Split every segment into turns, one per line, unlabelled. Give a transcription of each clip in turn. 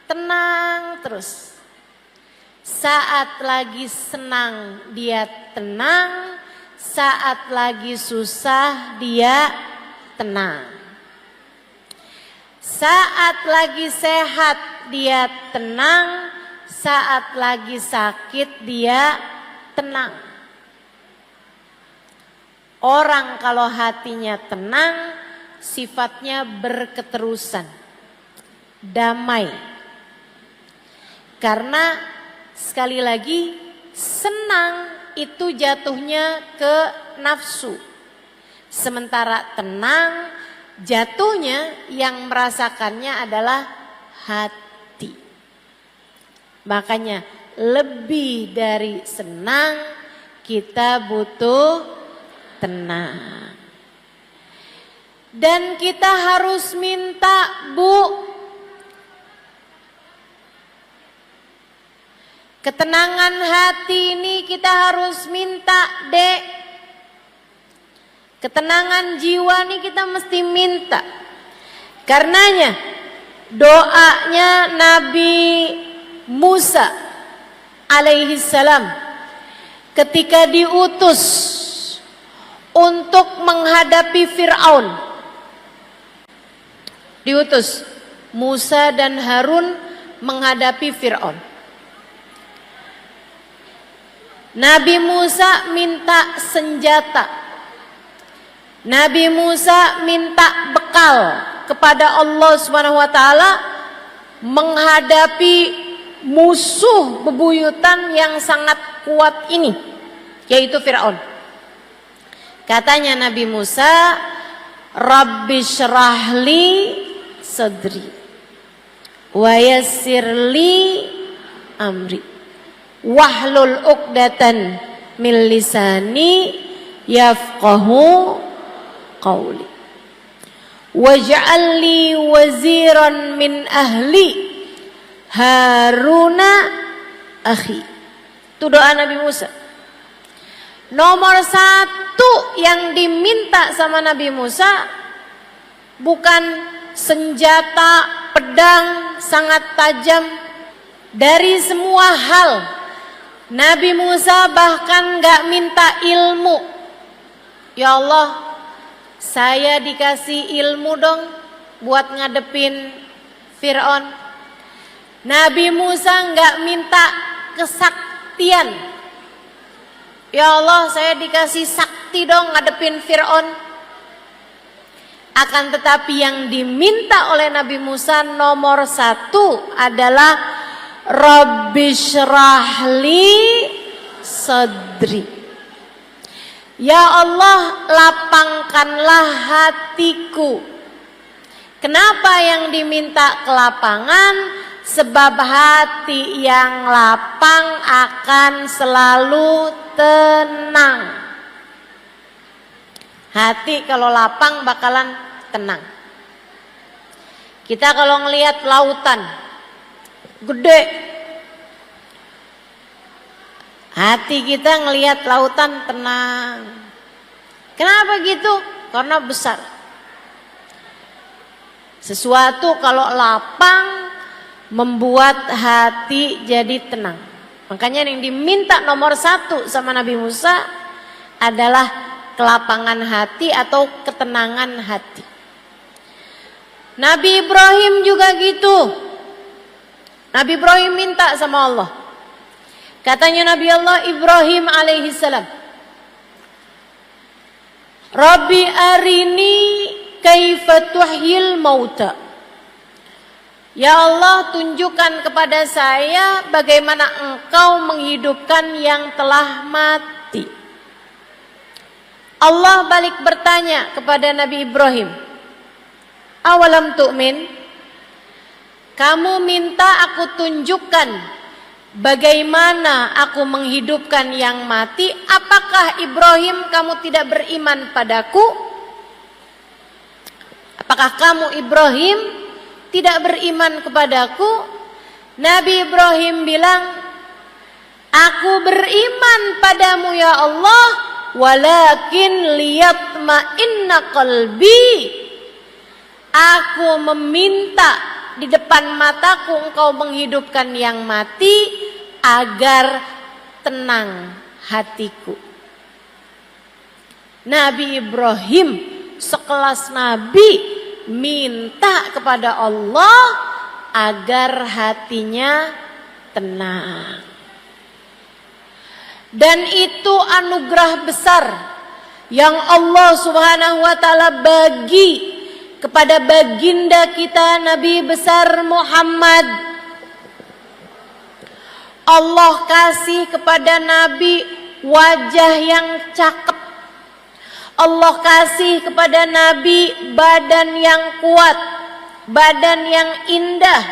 tenang terus. Saat lagi senang dia tenang, saat lagi susah dia tenang. Saat lagi sehat dia tenang, saat lagi sakit dia tenang. Orang kalau hatinya tenang, sifatnya berketerusan, damai. Karena sekali lagi senang itu jatuhnya ke nafsu. Sementara tenang jatuhnya yang merasakannya adalah hati. Makanya lebih dari senang kita butuh tenang. Dan kita harus minta, Bu, ketenangan hati ini kita harus minta, Dek. Ketenangan jiwa ini kita mesti minta. Karenanya doanya Nabi Musa alaihi salam ketika diutus untuk menghadapi Fir'aun. Diutus Musa dan Harun menghadapi Fir'aun. Nabi Musa minta senjata. Nabi Musa minta bekal kepada Allah Subhanahu wa taala menghadapi musuh bebuyutan yang sangat kuat ini, yaitu Fir'aun. Katanya Nabi Musa, Rabbi syrahli sadri wa yassirli amri wahlul uqdatan min lisani yafqahu qawli waj'alni waziran min ahli Haruna akhi. Itu doa Nabi Musa. Nomor satu yang diminta sama Nabi Musa bukan senjata, pedang sangat tajam. Dari semua hal Nabi Musa bahkan gak minta ilmu. Ya Allah, saya dikasih ilmu dong buat ngadepin Fir'aun. Nabi Musa gak minta kesaktian. Ya Allah, saya dikasih sakti dong ngadepin Fir'aun. Akan tetapi yang diminta oleh Nabi Musa nomor satu adalah Rabbi syrahli sadri. Ya Allah, lapangkanlah hatiku. Kenapa yang diminta kelapangan? Sebab hati yang lapang akan selalu tenang. Hati kalau lapang bakalan tenang. Kita kalau ngelihat lautan gede, hati kita ngelihat lautan tenang. Kenapa gitu? Karena besar. Sesuatu kalau lapang membuat hati jadi tenang. Makanya yang diminta nomor satu sama Nabi Musa adalah kelapangan hati atau ketenangan hati. Nabi Ibrahim juga gitu. Nabi Ibrahim minta sama Allah. Katanya Nabi Allah Ibrahim alaihi salam, Rabbi arini kaifa tuhyil mauta. Ya Allah, tunjukkan kepada saya bagaimana Engkau menghidupkan yang telah mati. Allah balik bertanya kepada Nabi Ibrahim, awalam tu'min? Kamu minta aku tunjukkan bagaimana aku menghidupkan yang mati. Apakah Ibrahim kamu tidak beriman padaku? Apakah kamu Ibrahim tidak beriman kepadaku? Nabi Ibrahim bilang, aku beriman padamu ya Allah, walakin liyatma'inna qalbi. Aku meminta di depan mataku engkau menghidupkan yang mati agar tenang hatiku. Nabi Ibrahim sekelas nabi minta kepada Allah agar hatinya tenang. Dan itu anugerah besar yang Allah Subhanahu wa taala bagi kepada baginda kita Nabi besar Muhammad. Allah kasih kepada Nabi wajah yang cakep. Allah kasih kepada Nabi badan yang kuat, badan yang indah.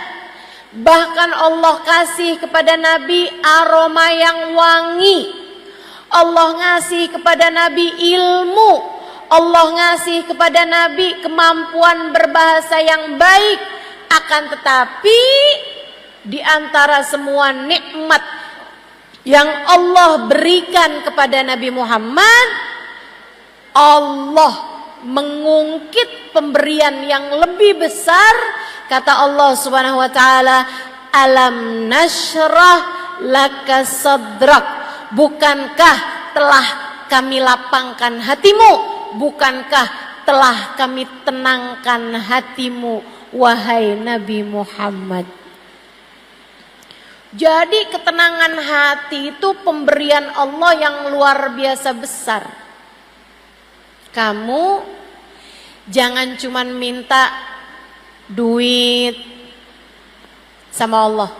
Bahkan Allah kasih kepada Nabi aroma yang wangi. Allah ngasih kepada Nabi ilmu. Allah ngasih kepada Nabi kemampuan berbahasa yang baik. Akan tetapi di antara semua nikmat yang Allah berikan kepada Nabi Muhammad, Allah mengungkit pemberian yang lebih besar. Kata Allah Subhanahu wa taala, alam nashrah laka sadrak, bukankah telah kami lapangkan hatimu, bukankah telah kami tenangkan hatimu wahai Nabi Muhammad. Jadi ketenangan hati itu pemberian Allah yang luar biasa besar. Kamu jangan cuman minta duit sama Allah.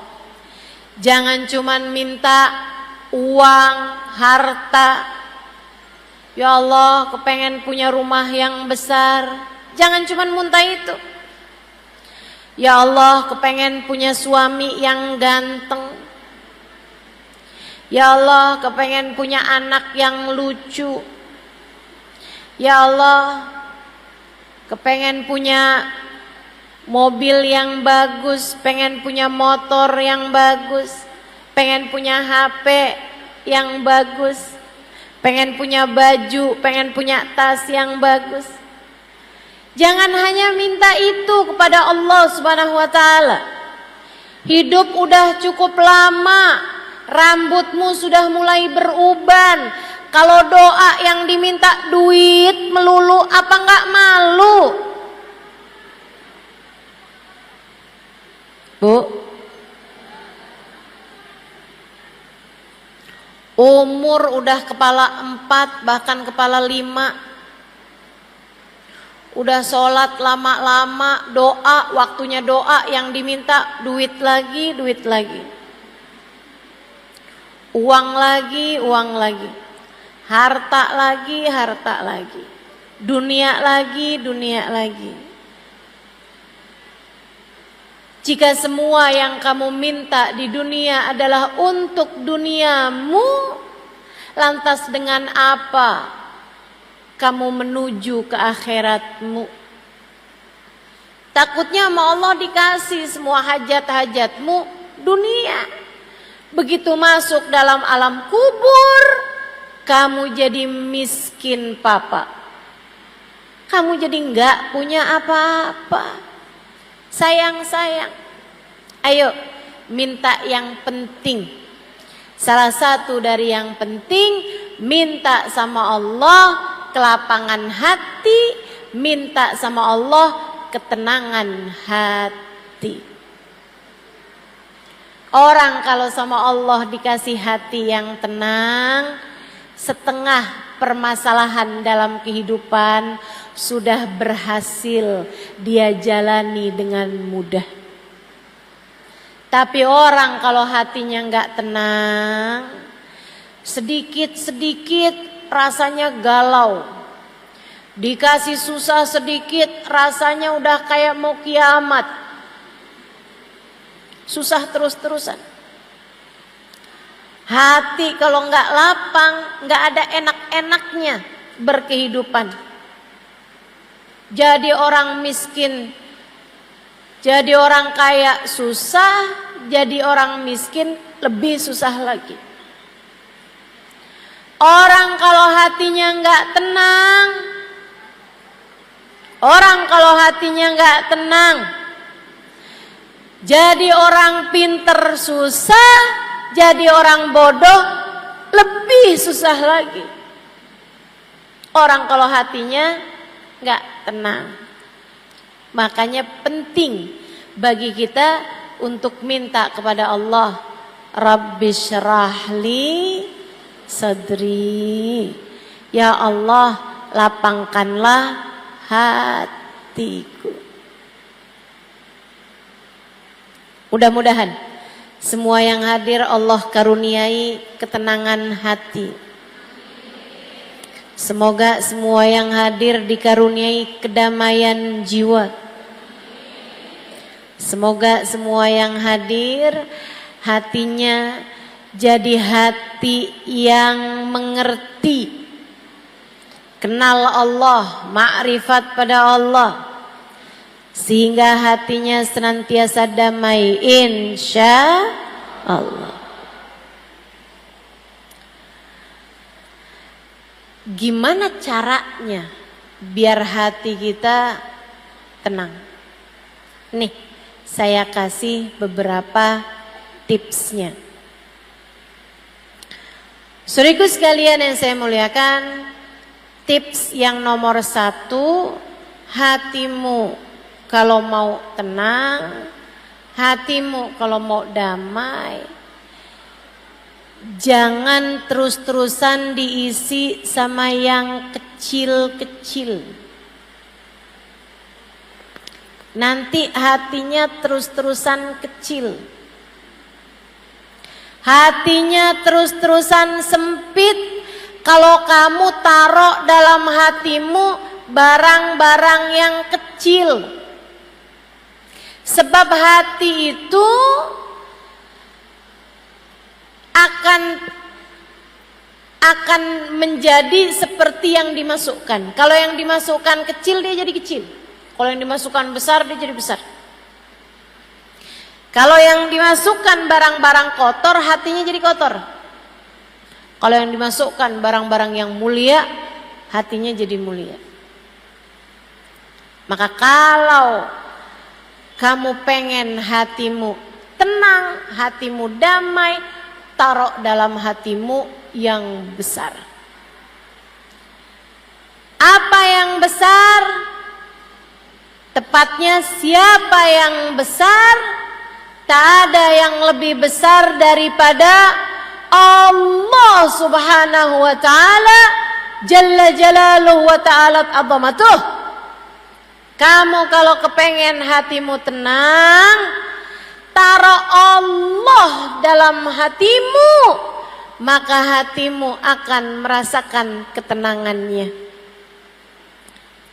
Jangan cuman minta uang, harta. Ya Allah, kepengen punya rumah yang besar. Jangan cuman muntah itu. Ya Allah, kepengen punya suami yang ganteng. Ya Allah, kepengen punya anak yang lucu. Ya Allah, kepengen punya mobil yang bagus, pengen punya motor yang bagus, pengen punya HP yang bagus, pengen punya baju, pengen punya tas yang bagus. Jangan hanya minta itu kepada Allah Subhanahu wa taala. Hidup udah cukup lama, rambutmu sudah mulai beruban. Kalau doa yang diminta duit melulu, apa enggak malu? Bu, umur udah kepala 4 bahkan kepala 5. Udah sholat lama-lama, doa, waktunya doa yang diminta duit lagi, duit lagi. Uang lagi, uang lagi. Harta lagi, harta lagi. Dunia lagi, dunia lagi. Jika semua yang kamu minta di dunia adalah untuk duniamu, lantas dengan apa kamu menuju ke akhiratmu? Takutnya sama Allah dikasih semua hajat-hajatmu dunia. Begitu masuk dalam alam kubur, kamu jadi miskin papa. Kamu jadi enggak punya apa-apa. Sayang-sayang. Ayo minta yang penting. Salah satu dari yang penting, minta sama Allah kelapangan hati, minta sama Allah ketenangan hati. Orang kalau sama Allah dikasih hati yang tenang, setengah permasalahan dalam kehidupan sudah berhasil dia jalani dengan mudah. Tapi orang kalau hatinya enggak tenang, sedikit-sedikit rasanya galau. Dikasih susah sedikit rasanya udah kayak mau kiamat. Susah terus-terusan. Hati kalau enggak lapang, enggak ada enak-enaknya berkehidupan. Jadi orang miskin, jadi orang kaya susah, jadi orang miskin lebih susah lagi. Orang kalau hatinya enggak tenang, orang kalau hatinya enggak tenang, Jadi orang pinter susah, jadi orang bodoh lebih susah lagi. Orang kalau hatinya nggak tenang. Makanya penting bagi kita untuk minta kepada Allah, Rabbi syrahli sadri. Ya Allah, lapangkanlah hatiku. Mudah-mudahan semua yang hadir Allah karuniai ketenangan hati. Semoga semua yang hadir dikaruniai kedamaian jiwa. Semoga semua yang hadir hatinya jadi hati yang mengerti, kenal Allah, makrifat pada Allah, sehingga hatinya senantiasa damai insya Allah. Gimana caranya biar hati kita tenang? Nih, saya kasih beberapa tipsnya. Saudaraku sekalian yang saya muliakan, tips yang nomor 1, hatimu kalau mau tenang, hatimu kalau mau damai, jangan terus-terusan diisi sama yang kecil-kecil. Nanti hatinya terus-terusan kecil. Hatinya terus-terusan sempit kalau kamu taruh dalam hatimu barang-barang yang kecil. Sebab hati itu akan menjadi seperti yang dimasukkan. Kalau yang dimasukkan kecil, dia jadi kecil. Kalau yang dimasukkan besar, dia jadi besar. Kalau yang dimasukkan barang-barang kotor, hatinya jadi kotor. Kalau yang dimasukkan barang-barang yang mulia, hatinya jadi mulia. Maka kalau kamu pengen hatimu tenang, hatimu damai, taruh dalam hatimu yang besar. Apa yang besar? Tepatnya siapa yang besar? Tak ada yang lebih besar daripada Allah subhanahu wa ta'ala, Jalla jalaluhu wa ta'ala azamatuh. Kamu kalau kepengen hatimu tenang, taruh Allah dalam hatimu, maka hatimu akan merasakan ketenangannya.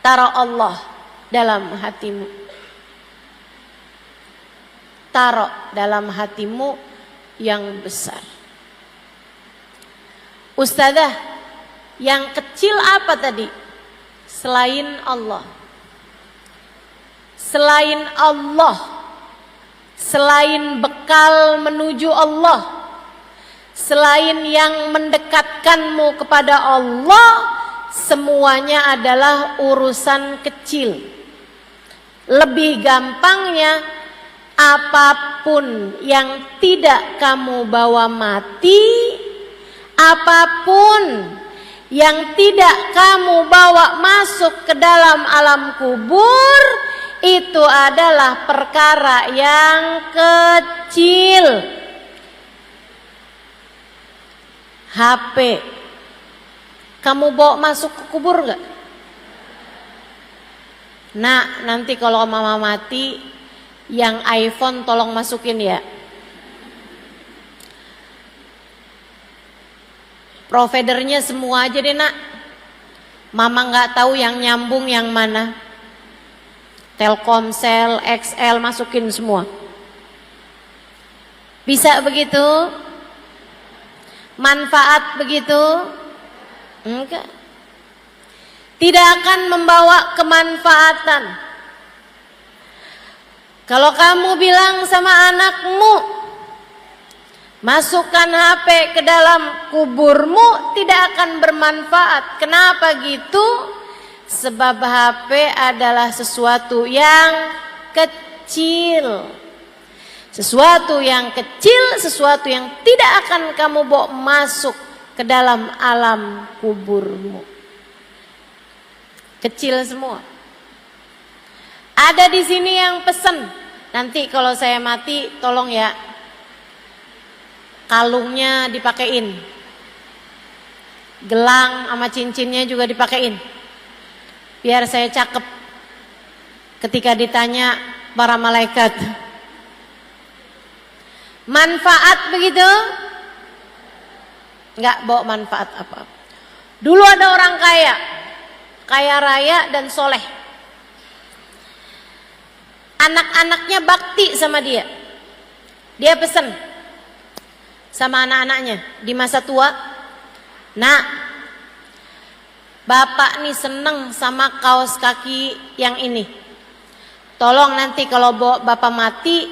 Taruh Allah dalam hatimu. Taruh dalam hatimu yang besar. Ustazah, yang kecil apa tadi? Selain Allah. Selain Allah. Selain bekal menuju Allah. Selain yang mendekatkanmu kepada Allah, semuanya adalah urusan kecil. Lebih gampangnya, apapun yang tidak kamu bawa mati, apapun yang tidak kamu bawa masuk ke dalam alam kubur, itu adalah perkara yang kecil. HP, kamu bawa masuk ke kubur gak? Nah, nanti kalau mama mati, yang iPhone tolong masukin ya. Providernya semua aja deh nak. Mama nggak tahu yang nyambung yang mana. Telkomsel, XL masukin semua. Bisa begitu? Manfaat begitu? Enggak. Tidak akan membawa kemanfaatan. Kalau kamu bilang sama anakmu, masukkan HP ke dalam kuburmu, tidak akan bermanfaat. Kenapa gitu? Sebab HP adalah sesuatu yang kecil. Sesuatu yang kecil, sesuatu yang tidak akan kamu bawa masuk ke dalam alam kuburmu. Kecil semua. Ada di sini yang pesen, nanti kalau saya mati tolong ya kalungnya dipakein, gelang sama cincinnya juga dipakein, biar saya cakep ketika ditanya para malaikat. Manfaat begitu? Enggak bawa manfaat apa-apa. Dulu ada orang kaya, kaya raya dan soleh. Anak-anaknya bakti sama dia. Dia pesen sama anak-anaknya di masa tua, nak, bapak nih seneng sama kaos kaki yang ini. Tolong nanti kalau bapak mati,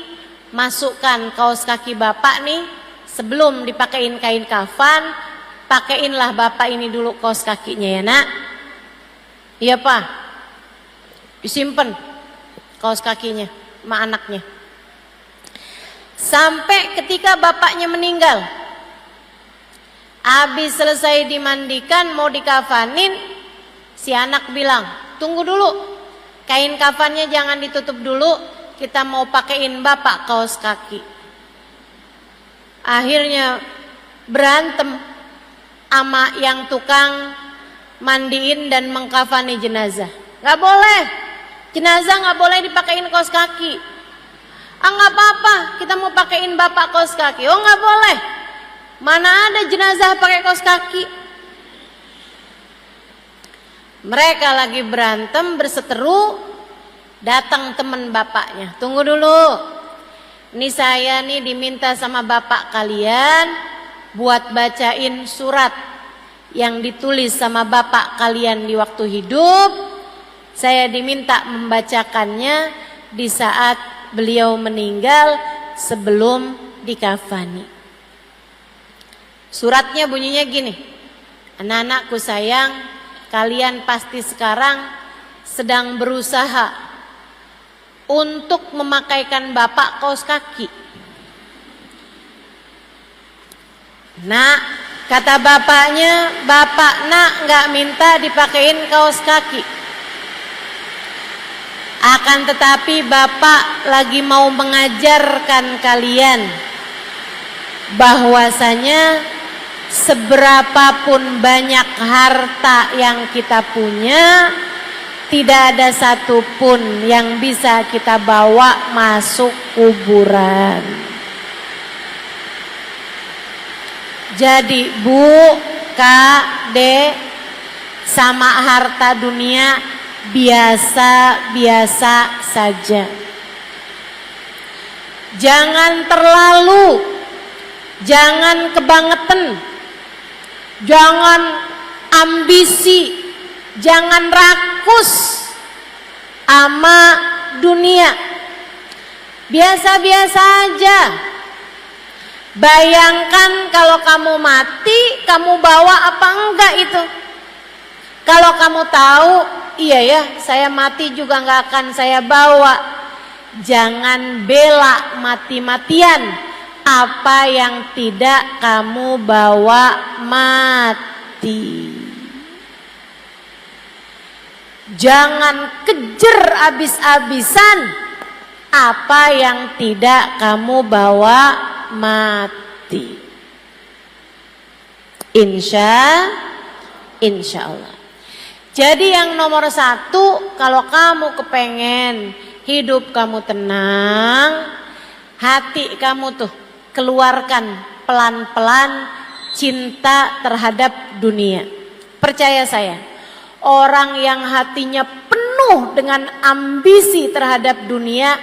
masukkan kaos kaki bapak nih, sebelum dipakein kain kafan, pakeinlah bapak ini dulu kaos kakinya ya nak. Iya pak, disimpan kaos kakinya sama anaknya. Sampai ketika bapaknya meninggal, habis selesai dimandikan mau dikafanin, si anak bilang, tunggu dulu, kain kafannya jangan ditutup dulu, kita mau pakein bapak kaos kaki. Akhirnya berantem sama yang tukang mandiin dan mengkafani jenazah. Gak boleh, jenazah gak boleh dipakein kaos kaki. Ah gak apa-apa, kita mau pakein bapak kaos kaki. Oh gak boleh, mana ada jenazah pakai kaos kaki. Mereka lagi berantem berseteru, datang teman bapaknya. Tunggu dulu, ini saya nih diminta sama bapak kalian buat bacain surat yang ditulis sama bapak kalian di waktu hidup. Saya diminta membacakannya di saat beliau meninggal sebelum dikafani. Suratnya bunyinya gini, anak-anakku sayang, kalian pasti sekarang sedang berusaha untuk memakaikan bapak kaos kaki. Nak, kata bapaknya, bapak nak gak minta dipakein kaos kaki. Akan tetapi bapak lagi mau mengajarkan kalian bahwasanya seberapapun banyak harta yang kita punya, tidak ada satupun yang bisa kita bawa masuk kuburan. Jadi Bu, Kak, Dek, sama harta dunia biasa-biasa saja. Jangan terlalu, jangan kebangetan, jangan ambisi, jangan rakus sama dunia. Biasa-biasa aja. Bayangkan kalau kamu mati, kamu bawa apa enggak itu? Kalau kamu tahu, iya ya, saya mati juga nggak akan saya bawa. Jangan bela mati-matian apa yang tidak kamu bawa mati. Jangan kejar abis-abisan apa yang tidak kamu bawa mati. Insya Allah. Jadi yang nomor satu, kalau kamu kepengen hidup kamu tenang, hati kamu tuh keluarkan pelan-pelan cinta terhadap dunia. Percaya saya, orang yang hatinya penuh dengan ambisi terhadap dunia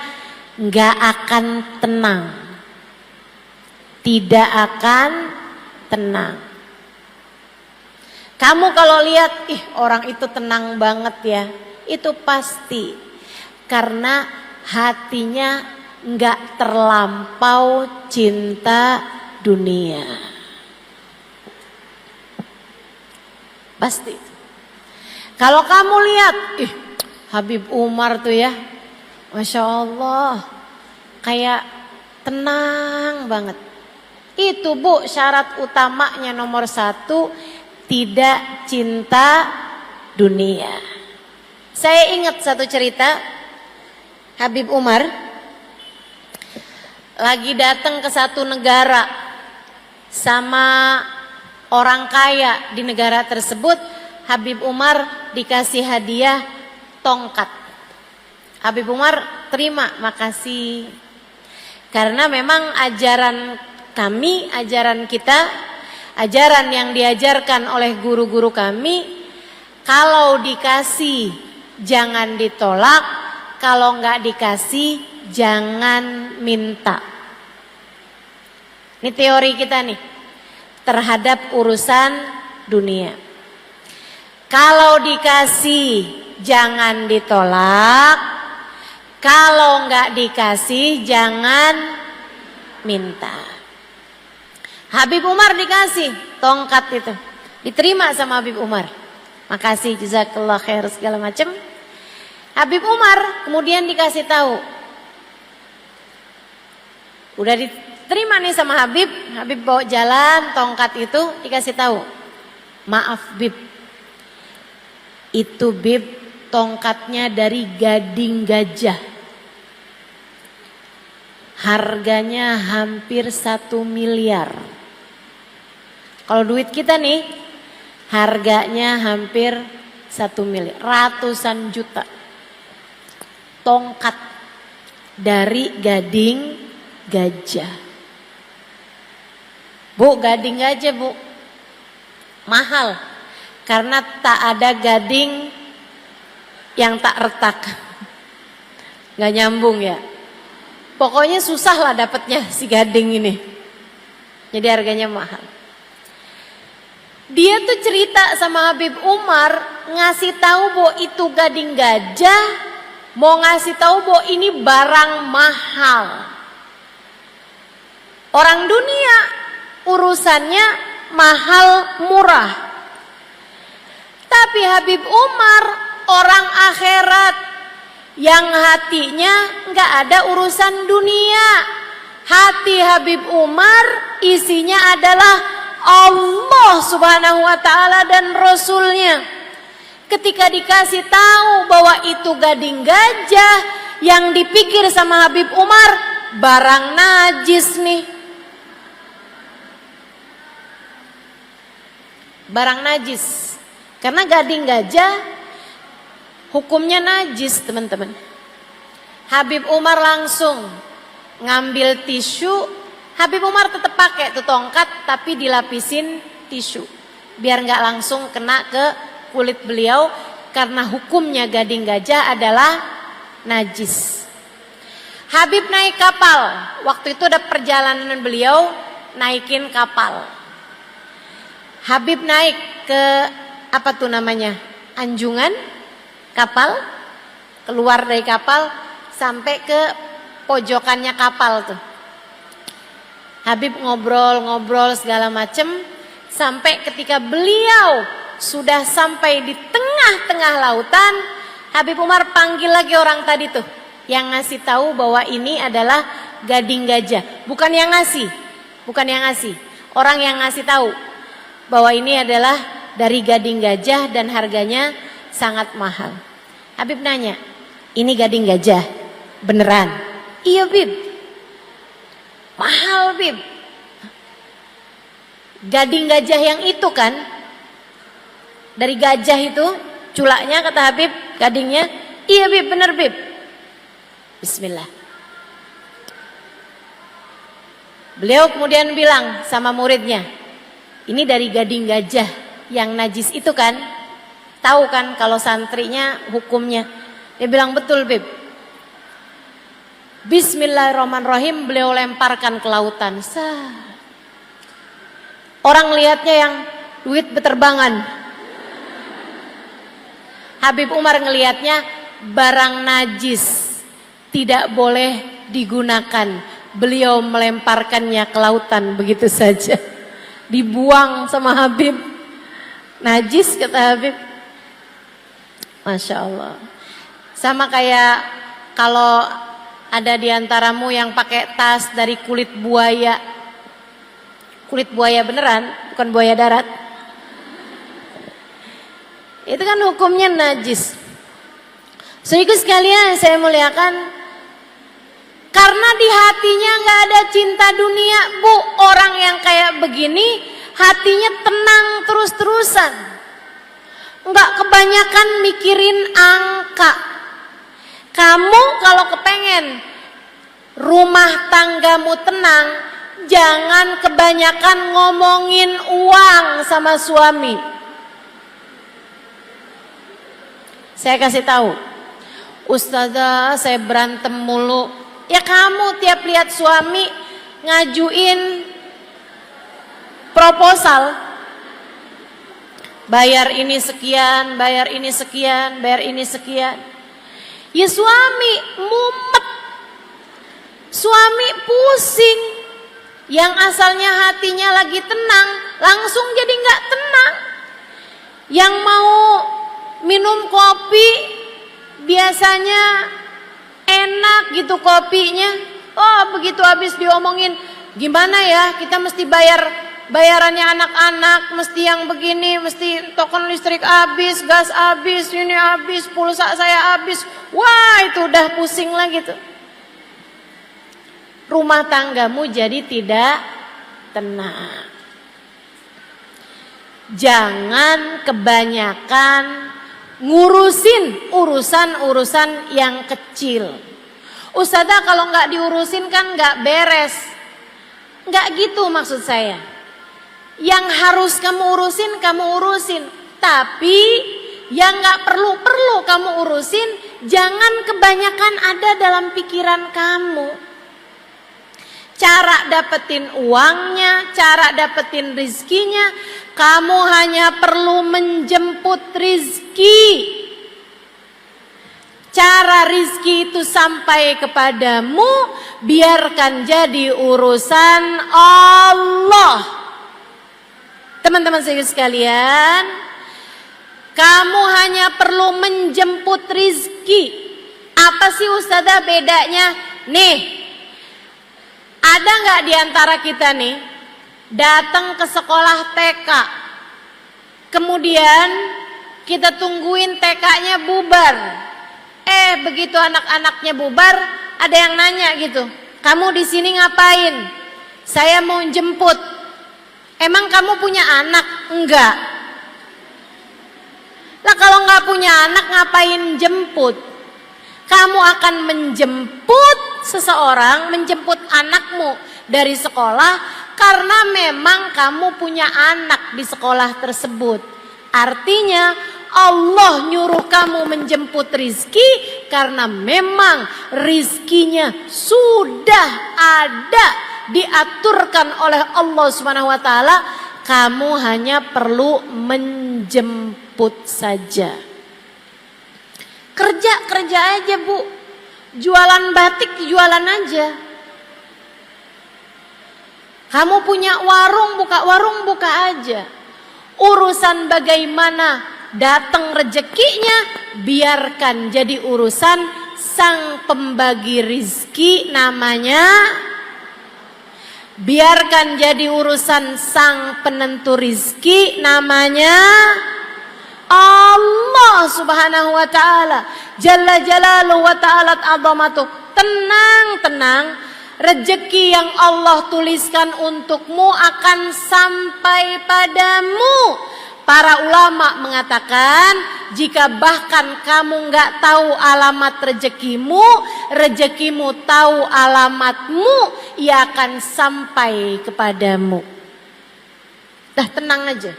nggak akan tenang, tidak akan tenang. Kamu kalau lihat, orang itu tenang banget ya, itu pasti karena hatinya nggak terlampau cinta dunia. Pasti. Kalau kamu lihat, Habib Umar tuh ya, Masya Allah, kayak tenang banget. Itu Bu syarat utamanya nomor 1, tidak cinta dunia. Saya ingat satu cerita, Habib Umar lagi datang ke satu negara sama orang kaya di negara tersebut. Habib Umar dikasih hadiah tongkat. Habib Umar terima, makasih. Karena memang ajaran kami, ajaran kita, ajaran yang diajarkan oleh guru-guru kami, kalau dikasih jangan ditolak, kalau nggak dikasih jangan minta. Ini teori kita nih terhadap urusan dunia. Kalau dikasih jangan ditolak, kalau nggak dikasih jangan minta. Habib Umar dikasih tongkat itu, diterima sama Habib Umar. Makasih, jazakallah khair segala macam. Habib Umar kemudian dikasih tahu, udah diterima nih sama Habib. Habib bawa jalan tongkat itu, dikasih tahu, maaf Bib, itu Bib tongkatnya dari gading gajah, harganya hampir 1 miliar. Kalau duit kita nih harganya hampir 1 miliar, ratusan juta. Tongkat dari gading gajah. Bu, gading gajah Bu, mahal. Karena tak ada gading yang tak retak. Gak nyambung ya. Pokoknya susah lah dapatnya si gading ini. Jadi harganya mahal. Dia tuh cerita sama Habib Umar, ngasih tahu bahwa itu gading gajah, mau ngasih tahu bahwa ini barang mahal. Orang dunia urusannya mahal murah. Tapi Habib Umar orang akhirat yang hatinya nggak ada urusan dunia. Hati Habib Umar isinya adalah Allah Subhanahu wa ta'ala dan Rasulnya. Ketika dikasih tahu bahwa itu gading gajah, yang dipikir sama Habib Umar barang najis nih. Barang najis. Karena gading gajah hukumnya najis, teman-teman. Habib Umar langsung ngambil tisu. Habib Umar tetap pakai tuh tongkat, tapi dilapisin tisu biar nggak langsung kena ke kulit beliau, karena hukumnya gading gajah adalah najis. Habib naik kapal. Waktu itu ada perjalanan beliau naikin kapal. Habib naik ke apa tuh namanya? Anjungan kapal, keluar dari kapal sampai ke pojokannya kapal tuh. Habib ngobrol-ngobrol segala macem sampai ketika beliau sudah sampai di tengah-tengah lautan, Habib Umar panggil lagi orang tadi tuh yang ngasih tahu bahwa ini adalah gading gajah. Bukan yang ngasih, orang yang ngasih tahu bahwa ini adalah dari gading gajah dan harganya sangat mahal. Habib nanya, ini gading gajah beneran? Iya Bib. Mahal Bib. Gading gajah yang itu kan, dari gajah itu culaknya, kata Habib, gadingnya. Iya Bib, bener Bib. Bismillah. Beliau kemudian bilang sama muridnya, ini dari gading gajah yang najis itu kan? Tahu kan kalau santrinya hukumnya? Dia bilang betul Bib. Bismillahirrahmanirrahim, beliau lemparkan ke lautan. Orang lihatnya yang duit beterbangan. Habib Umar ngelihatnya barang najis, tidak boleh digunakan. Beliau melemparkannya ke lautan begitu saja. Dibuang sama Habib. Najis, kata Habib. Masya Allah. Sama kayak kalau Ada di antaramu yang pakai tas dari kulit buaya. Kulit buaya beneran, bukan buaya darat. Itu kan hukumnya najis. Saudaraku sekalian yang saya muliakan, karena di hatinya nggak ada cinta dunia, Bu. Orang yang kayak begini hatinya tenang terus-terusan, nggak kebanyakan mikirin angka. Kamu kalau kepengen rumah tanggamu tenang, jangan kebanyakan ngomongin uang sama suami. Saya kasih tahu, Ustazah saya berantem mulu. Ya kamu tiap lihat suami ngajuin proposal, bayar ini sekian, bayar ini sekian, bayar ini sekian. Ya suami mumet, suami pusing. Yang asalnya hatinya lagi tenang, langsung jadi nggak tenang. Yang mau minum kopi biasanya enak gitu kopinya. Oh begitu habis diomongin, gimana ya kita mesti bayarannya anak-anak, mesti yang begini, mesti token listrik habis, gas habis, ini habis, pulsa saya habis. Wah itu udah pusing lah gitu. Rumah tanggamu jadi tidak tenang. Jangan kebanyakan ngurusin urusan-urusan yang kecil. Ustazah kalau nggak diurusin kan nggak beres. Nggak gitu maksud saya. Yang harus kamu urusin. Tapi yang nggak perlu kamu urusin, jangan kebanyakan ada dalam pikiran kamu. Cara dapetin uangnya, cara dapetin rizkinya, kamu hanya perlu menjemput rizki. Cara rizki itu sampai kepadamu, biarkan jadi urusan Allah. Teman-teman sekalian, kamu hanya perlu menjemput rizki. Apa sih Ustazah bedanya? Nih, ada nggak di antara kita nih datang ke sekolah TK, kemudian kita tungguin TK-nya bubar. Begitu anak-anaknya bubar, ada yang nanya gitu, kamu di sini ngapain? Saya mau jemput. Emang kamu punya anak? Enggak. Lah kalau nggak punya anak ngapain jemput? Kamu akan menjemput seseorang, menjemput anakmu dari sekolah karena memang kamu punya anak di sekolah tersebut. Artinya Allah nyuruh kamu menjemput rizki karena memang rizkinya sudah ada, diaturkan oleh Allah Subhanahu wa taala. Kamu hanya perlu menjemput saja. Kerja aja Bu, jualan batik jualan aja. Kamu punya warung buka aja. Urusan bagaimana datang rezekinya, biarkan jadi urusan sang pembagi rizki namanya. Biarkan jadi urusan sang penentu rizki namanya Allah Subhanahu wa ta'ala. Jalla jalaluhu wa ta'alat azamatuh. Tenang. Rezeki yang Allah tuliskan untukmu akan sampai padamu. Para ulama mengatakan, jika bahkan kamu nggak tahu alamat rezekimu tahu alamatmu, ia akan sampai kepadamu. Dah tenang aja,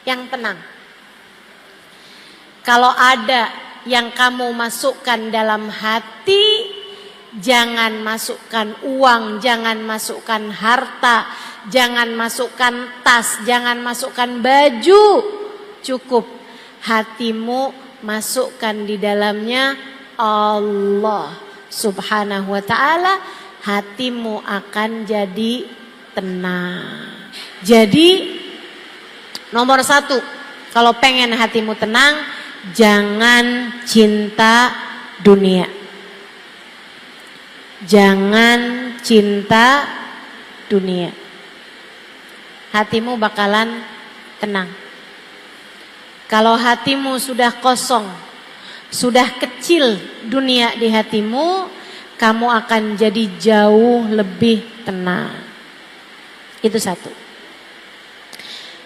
yang tenang. Kalau ada yang kamu masukkan dalam hati, jangan masukkan uang, jangan masukkan harta, jangan masukkan tas, jangan masukkan baju. Cukup hatimu masukkan di dalamnya Allah Subhanahu wa ta'ala. Hatimu akan jadi tenang. Jadi nomor 1, kalau pengen hatimu tenang, jangan cinta dunia. Jangan cinta dunia. Hatimu bakalan tenang. Kalau hatimu sudah kosong, sudah kecil dunia di hatimu, kamu akan jadi jauh lebih tenang. Itu satu.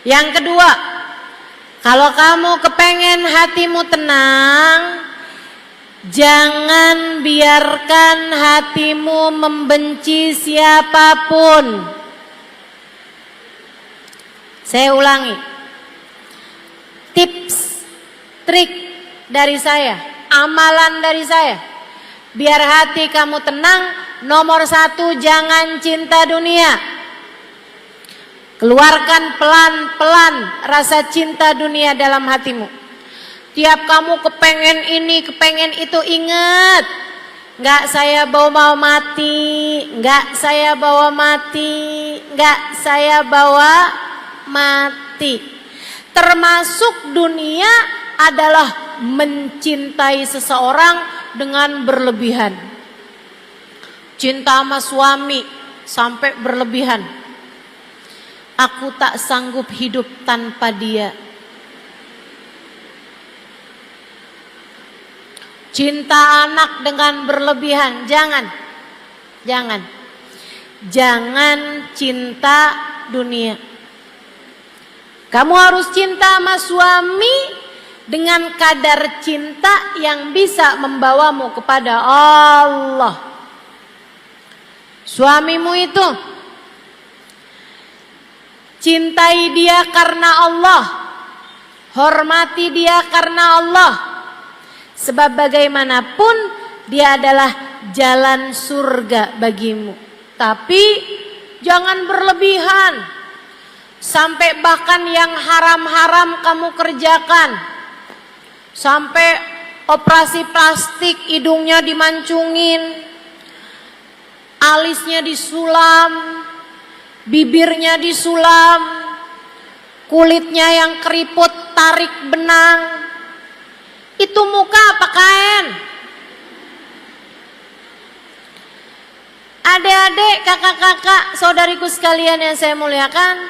Yang kedua, kalau kamu kepengen hatimu tenang, jangan biarkan hatimu membenci siapapun. Saya ulangi. Tips, trik dari saya, amalan dari saya. Biar hati kamu tenang, nomor 1, jangan cinta dunia. Keluarkan pelan-pelan rasa cinta dunia dalam hatimu. Tiap kamu kepengen ini, kepengen itu, ingat, nggak saya bawa mati, nggak saya bawa mati, nggak saya bawa mati. Termasuk dunia adalah mencintai seseorang dengan berlebihan. Cinta sama suami sampai berlebihan. Aku tak sanggup hidup tanpa dia. Cinta anak dengan berlebihan, jangan. Jangan cinta dunia. Kamu harus cinta sama suami dengan kadar cinta yang bisa membawamu kepada Allah. Suamimu itu cintai dia karena Allah, hormati dia karena Allah. Sebab bagaimanapun dia adalah jalan surga bagimu. Tapi jangan berlebihan, sampai bahkan yang haram-haram kamu kerjakan. Sampai operasi plastik, hidungnya dimancungin, alisnya disulam, bibirnya disulam, kulitnya yang keriput, tarik benang. Itu muka apa kain? Adik-adik, kakak-kakak, saudariku sekalian yang saya muliakan,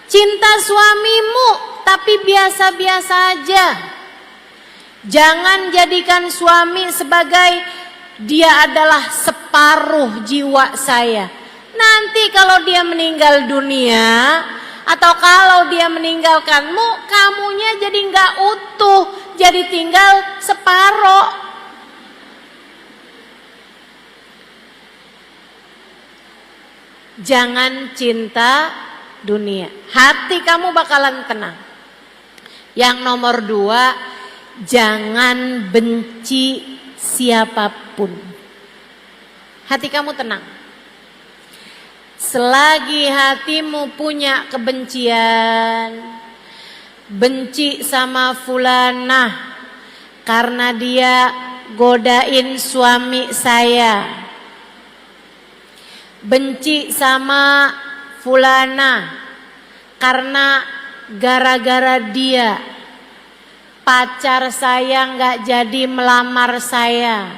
cinta suamimu tapi biasa-biasa aja. Jangan jadikan suami sebagai dia adalah separuh jiwa saya. Nanti kalau dia meninggal dunia atau kalau dia meninggalkanmu, kamunya jadi nggak utuh, jadi tinggal separuh. Jangan cinta dunia, hati kamu bakalan tenang. Yang nomor 2, jangan benci siapapun. Hati kamu tenang. Selagi hatimu punya kebencian, benci sama fulanah karena dia godain suami saya, benci sama fulanah karena gara-gara dia pacar saya nggak jadi melamar saya,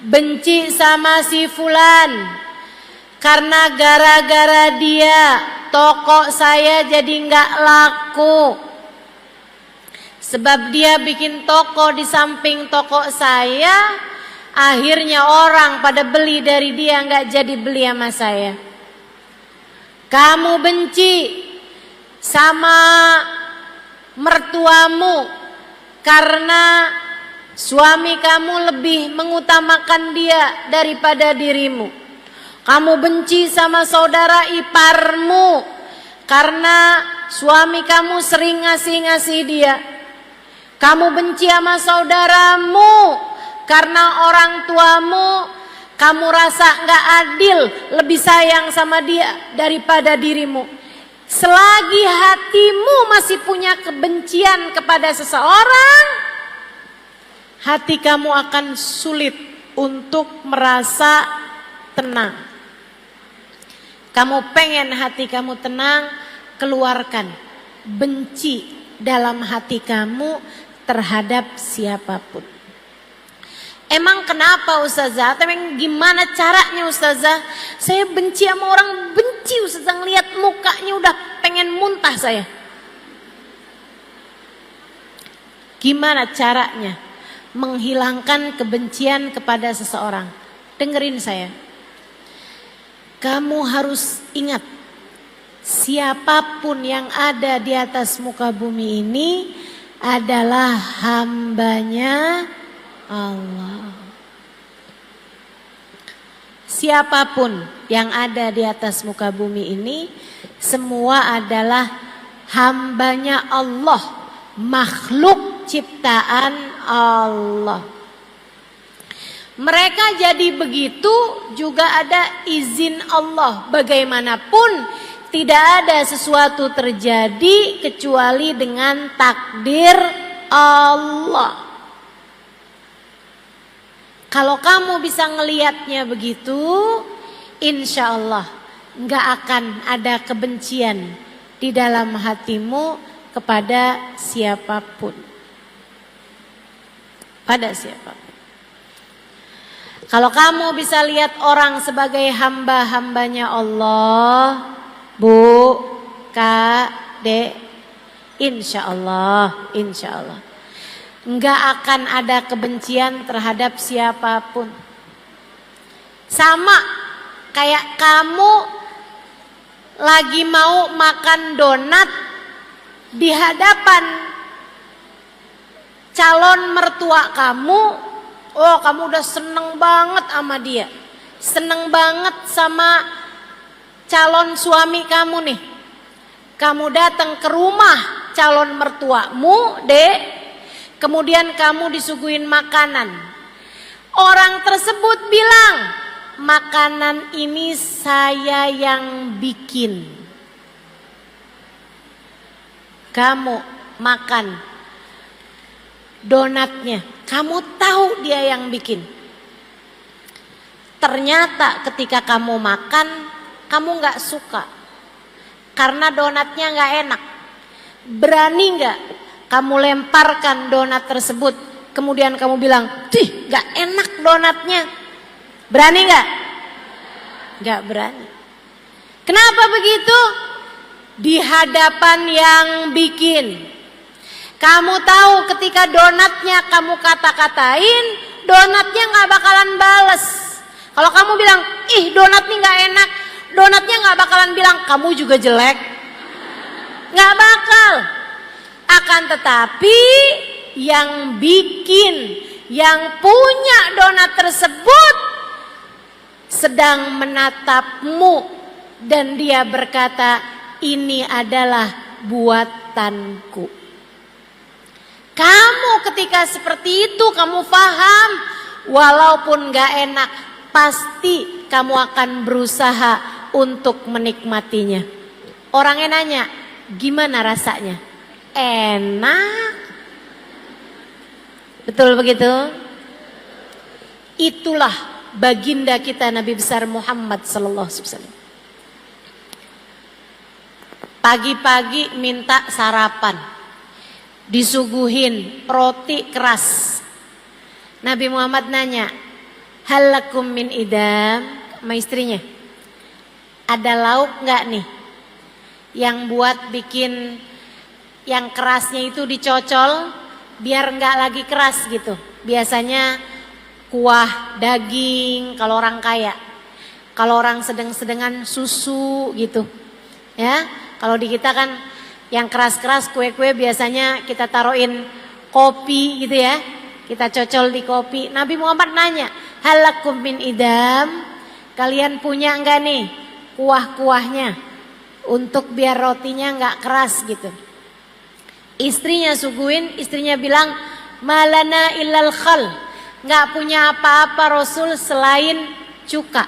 benci sama si fulan karena gara-gara dia toko saya jadi nggak laku. Sebab dia bikin toko di samping toko saya, akhirnya orang pada beli dari dia, nggak jadi beli sama saya. Kamu benci sama mertuamu karena suami kamu lebih mengutamakan dia daripada dirimu. Kamu benci sama saudara iparmu karena suami kamu sering ngasih-ngasih dia. Kamu benci sama saudaramu karena orang tuamu kamu rasa gak adil, lebih sayang sama dia daripada dirimu. Selagi hatimu masih punya kebencian kepada seseorang, hati kamu akan sulit untuk merasa tenang. Kamu pengen hati kamu tenang, keluarkan benci dalam hati kamu terhadap siapapun. Emang kenapa Ustazah? Emang gimana caranya Ustazah? Saya benci sama orang, benci Ustazah, ngeliat mukanya udah pengen muntah saya. Gimana caranya menghilangkan kebencian kepada seseorang? Dengerin saya. Kamu harus ingat, siapapun yang ada di atas muka bumi ini adalah hambanya Allah. Siapapun yang ada di atas muka bumi ini semua adalah hambanya Allah, makhluk ciptaan Allah. Mereka jadi begitu juga ada izin Allah. Bagaimanapun tidak ada sesuatu terjadi kecuali dengan takdir Allah. Kalau kamu bisa ngelihatnya begitu, insya Allah nggak akan ada kebencian di dalam hatimu kepada siapapun. Pada siapapun. Kalau kamu bisa lihat orang sebagai hamba-hambanya Allah, Bu, Kak, Dek, insya Allah, enggak akan ada kebencian terhadap siapapun. Sama kayak kamu lagi mau makan donat di hadapan calon mertua kamu. Oh, kamu udah seneng banget sama dia. Seneng banget sama calon suami kamu nih. Kamu datang ke rumah calon mertuamu, Dek. Kemudian kamu disuguhin makanan. Orang tersebut bilang, makanan ini saya yang bikin. Kamu makan donatnya, kamu tahu dia yang bikin. Ternyata ketika kamu makan, kamu gak suka karena donatnya gak enak. Berani gak kamu lemparkan donat tersebut, kemudian kamu bilang, "Tih, gak enak donatnya." Berani gak? Gak berani. Kenapa begitu? Di hadapan yang bikin. Kamu tahu ketika donatnya kamu kata-katain, donatnya gak bakalan bales. Kalau kamu bilang, "Ih, donatnya gak enak," donatnya gak bakalan bilang, "Kamu juga jelek." Gak bakal. Akan tetapi yang bikin, yang punya donat tersebut sedang menatapmu dan dia berkata, "Ini adalah buatanku." Kamu ketika seperti itu kamu paham, walaupun gak enak, pasti kamu akan berusaha untuk menikmatinya. Orangnya nanya, gimana rasanya? Enak. Betul begitu? Itulah baginda kita Nabi besar Muhammad sallallahu alaihi wasallam. Pagi-pagi minta sarapan, disuguhin roti keras. Nabi Muhammad nanya, "Halakum min idam?" Sama istrinya, "Ada lauk gak nih yang buat bikin yang kerasnya itu dicocol biar gak lagi keras gitu." Biasanya kuah daging kalau orang kaya. Kalau orang sedang-sedengan susu gitu. Ya, kalau di kita kan yang keras-keras kue-kue biasanya kita taruhin kopi gitu ya. Kita cocol di kopi. Nabi Muhammad nanya, "Halakum min idam?" Kalian punya enggak nih kuah-kuahnya untuk biar rotinya enggak keras gitu. Istrinya suguhin, istrinya bilang, "Malana illal khal." Enggak punya apa-apa Rasul selain cuka.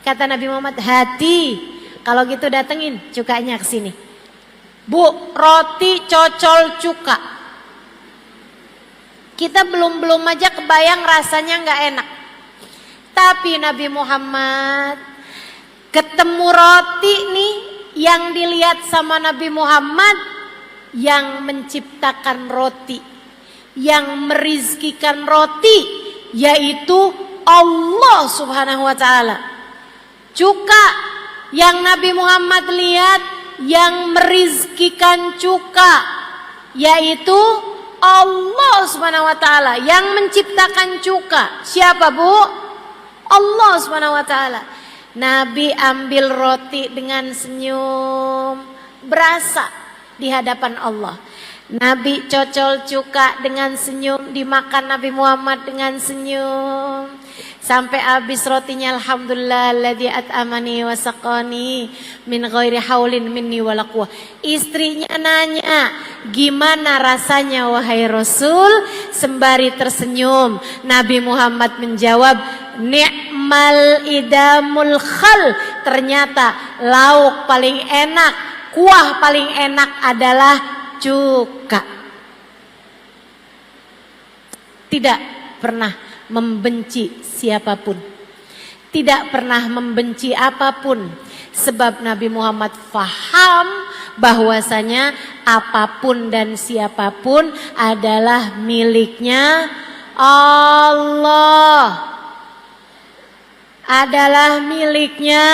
Kata Nabi Muhammad, "Hati, kalau gitu datengin cukanya ke sini." "Bu, roti cocol cuka." Kita belum aja kebayang rasanya gak enak. Tapi Nabi Muhammad ketemu roti nih yang dilihat sama Nabi Muhammad, yang menciptakan roti, yang merizkikan roti, yaitu Allah Subhanahu wa taala. Cuka yang Nabi Muhammad lihat yang merizkikan cuka yaitu Allah Subhanahu wa taala yang menciptakan cuka. Siapa, Bu? Allah Subhanahu wa taala. Nabi ambil roti dengan senyum, berasa di hadapan Allah. Nabi cocol cuka dengan senyum, dimakan Nabi Muhammad dengan senyum. Sampai habis rotinya, alhamdulillah alladzi at'amani wa saqani min ghairi haulin minni wala quwwah. Istrinya nanya, "Gimana rasanya wahai Rasul?" Sembari tersenyum, Nabi Muhammad menjawab, "Ni'mal idamul khal." Ternyata lauk paling enak, kuah paling enak adalah cuka. Tidak pernah membenci siapapun, tidak pernah membenci apapun, sebab Nabi Muhammad faham bahwasanya apapun dan siapapun adalah miliknya Allah, adalah miliknya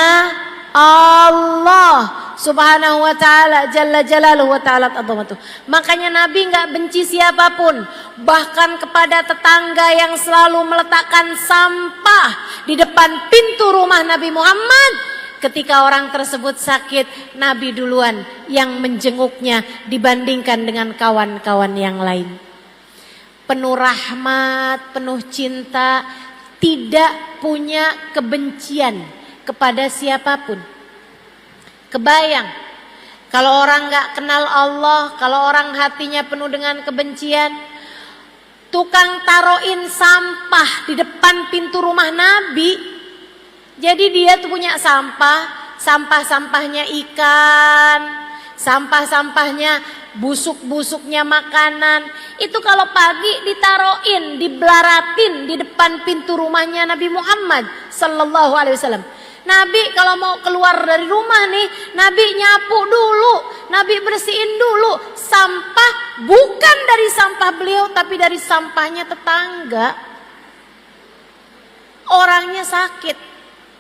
Allah Subhanahu wa ta'ala, Jalla Jalaluhu wa ta'ala azamatuh. Makanya Nabi gak benci siapapun, bahkan kepada tetangga yang selalu meletakkan sampah di depan pintu rumah Nabi Muhammad. Ketika orang tersebut sakit, Nabi duluan yang menjenguknya dibandingkan dengan kawan-kawan yang lain. Penuh rahmat, penuh cinta, tidak punya kebencian kepada siapapun. Kebayang kalau orang gak kenal Allah, kalau orang hatinya penuh dengan kebencian, tukang taruhin sampah di depan pintu rumah Nabi. Jadi dia tuh punya sampah, sampah-sampahnya ikan, sampah-sampahnya busuk-busuknya makanan. Itu kalau pagi ditaruhin, dibelaratin di depan pintu rumahnya Nabi Muhammad sallallahu alaihi wasallam. Nabi kalau mau keluar dari rumah nih, Nabi nyapu dulu, Nabi bersihin dulu sampah, bukan dari sampah beliau tapi dari sampahnya tetangga. Orangnya sakit,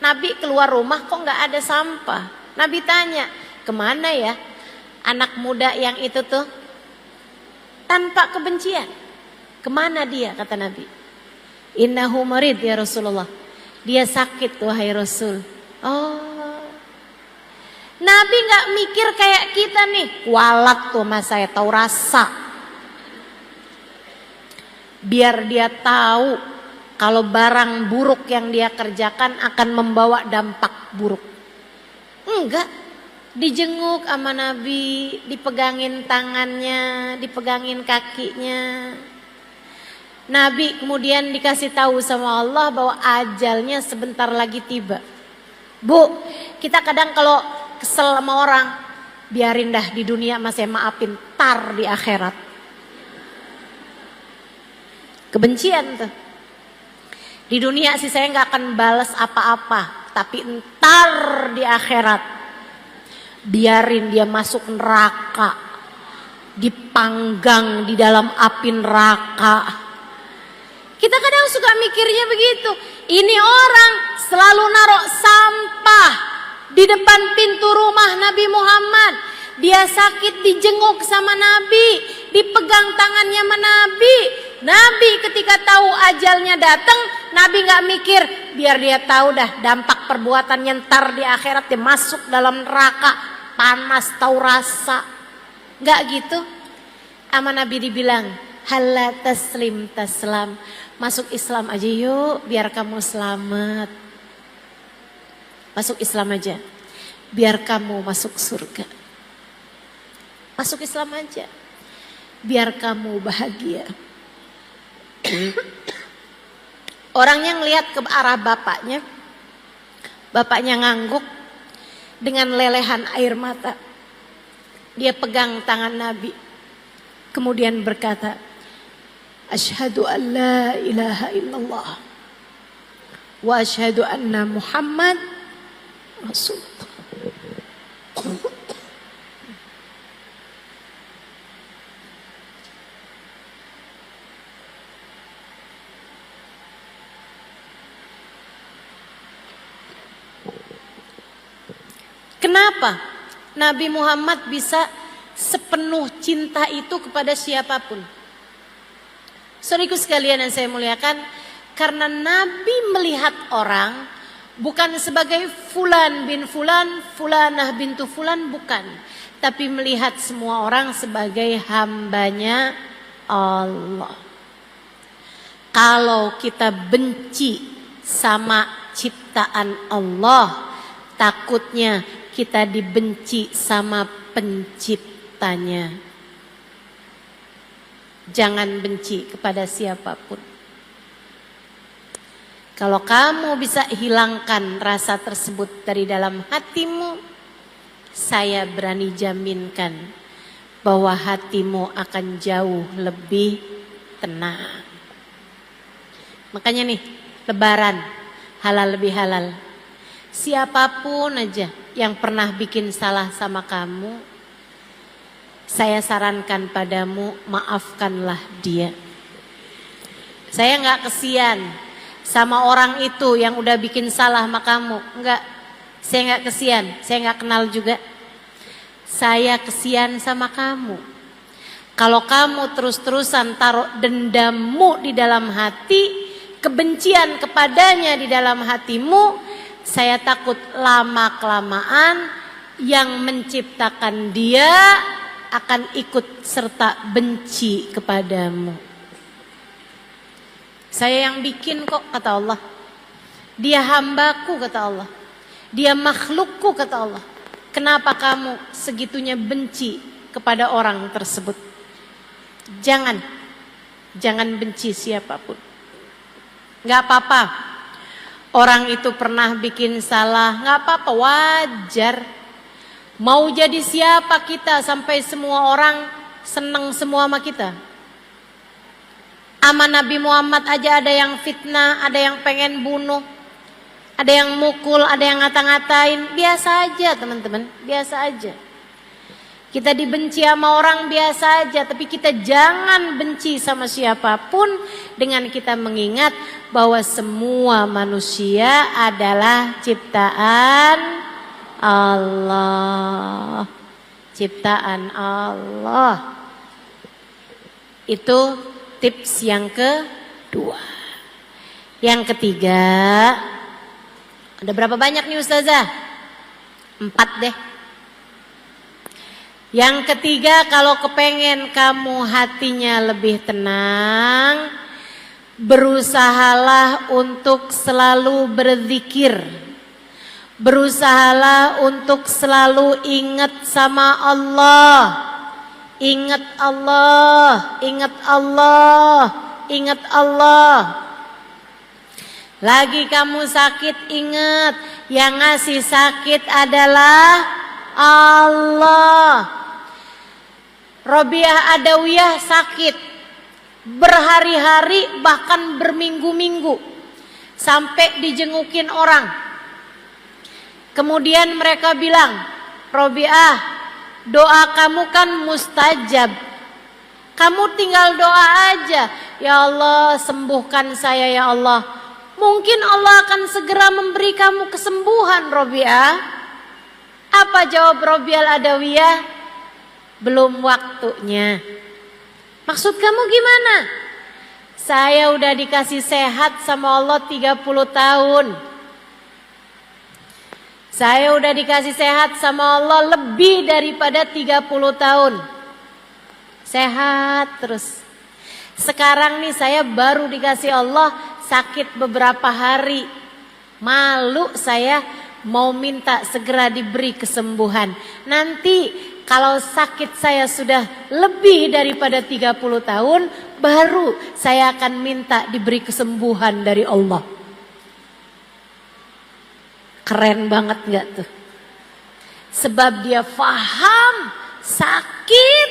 Nabi keluar rumah kok nggak ada sampah. Nabi tanya, kemana ya anak muda yang itu tuh? Tanpa kebencian, kemana dia, kata Nabi. Innahu marid ya Rasulullah, dia sakit wahai Rasul. Oh, Nabi gak mikir kayak kita nih, kualat tuh mas saya tahu rasa. Biar dia tahu kalau barang buruk yang dia kerjakan akan membawa dampak buruk. Enggak, dijenguk sama Nabi, dipegangin tangannya, dipegangin kakinya. Nabi kemudian dikasih tahu sama Allah bahwa ajalnya sebentar lagi tiba. Bu, kita kadang kalau kesel sama orang, biarin dah di dunia masih maafin, tar di akhirat. Kebencian tuh. Di dunia sih saya nggak akan balas apa-apa, tapi ntar di akhirat biarin dia masuk neraka, dipanggang di dalam api neraka. Kita kadang suka mikirnya begitu. Ini orang selalu naruh sampah di depan pintu rumah Nabi Muhammad. Dia sakit dijenguk sama Nabi, dipegang tangannya sama Nabi. Nabi ketika tahu ajalnya datang, Nabi gak mikir, biar dia tahu dah dampak perbuatannya ntar di akhirat dia masuk dalam neraka, panas tahu rasa. Gak gitu. Sama Nabi dibilang, halla taslim taslam. Masuk Islam aja yuk, biar kamu selamat. Masuk Islam aja, biar kamu masuk surga. Masuk Islam aja, biar kamu bahagia. Orang yang lihat ke arah bapaknya, bapaknya ngangguk dengan lelehan air mata. Dia pegang tangan Nabi, kemudian berkata, Asyhadu an la ilaha illallah wa asyhadu anna Muhammad Rasulullah. Kenapa Nabi Muhammad bisa sepenuh cinta itu kepada siapapun? Saudaraku sekalian yang saya muliakan, karena Nabi melihat orang bukan sebagai fulan bin fulan, fulanah bintu fulan, bukan. Tapi melihat semua orang sebagai hambanya Allah. Kalau kita benci sama ciptaan Allah, takutnya kita dibenci sama penciptanya. Jangan benci kepada siapapun. Kalau kamu bisa hilangkan rasa tersebut dari dalam hatimu, saya berani jaminkan bahwa hatimu akan jauh lebih tenang. Makanya nih, Lebaran, halal lebih halal. Siapapun aja yang pernah bikin salah sama kamu, saya sarankan padamu, maafkanlah dia. Saya nggak kesian sama orang itu yang udah bikin salah sama kamu. Enggak, saya nggak kesian, saya nggak kenal juga. Saya kesian sama kamu. Kalau kamu terus-terusan taruh dendammu di dalam hati, kebencian kepadanya di dalam hatimu, saya takut lama-kelamaan yang menciptakan dia akan ikut serta benci kepadamu. Saya yang bikin kok, kata Allah. Dia hambaku, kata Allah. Dia makhlukku, kata Allah. Kenapa kamu segitunya benci kepada orang tersebut? Jangan benci siapapun. Gak apa-apa. Orang itu pernah bikin salah, gak apa-apa, wajar. Mau jadi siapa kita sampai semua orang senang semua sama kita? Sama Nabi Muhammad aja ada yang fitnah, ada yang pengen bunuh, ada yang mukul, ada yang ngata-ngatain. Biasa aja teman-teman, biasa aja. Kita dibenci sama orang biasa aja, tapi kita jangan benci sama siapapun dengan kita mengingat bahwa semua manusia adalah ciptaan Allah. Ciptaan Allah. Itu tips yang kedua. Yang ketiga, ada berapa banyak nih Ustazah? 4 deh. Yang ketiga, kalau kepengen kamu hatinya lebih tenang, berusahalah untuk selalu berzikir. Berusahalah untuk selalu ingat sama Allah. Ingat Allah, ingat Allah, ingat Allah. Lagi kamu sakit, ingat yang ngasih sakit adalah Allah. Robiah Adawiyah sakit berhari-hari bahkan berminggu-minggu sampai dijengukin orang. Kemudian mereka bilang, Robiah, doa kamu kan mustajab. Kamu tinggal doa aja. Ya Allah, sembuhkan saya ya Allah. Mungkin Allah akan segera memberi kamu kesembuhan, Robiah. Apa jawab Robiah Adawiyah? Belum waktunya. Maksud kamu gimana? Saya udah dikasih sehat sama Allah 30 tahun. Saya udah dikasih sehat sama Allah lebih daripada 30 tahun. Sehat terus. Sekarang nih saya baru dikasih Allah sakit beberapa hari. Malu saya mau minta segera diberi kesembuhan. Nanti kalau sakit saya sudah lebih daripada 30 tahun, baru saya akan minta diberi kesembuhan dari Allah. Keren banget gak tuh? Sebab dia faham sakit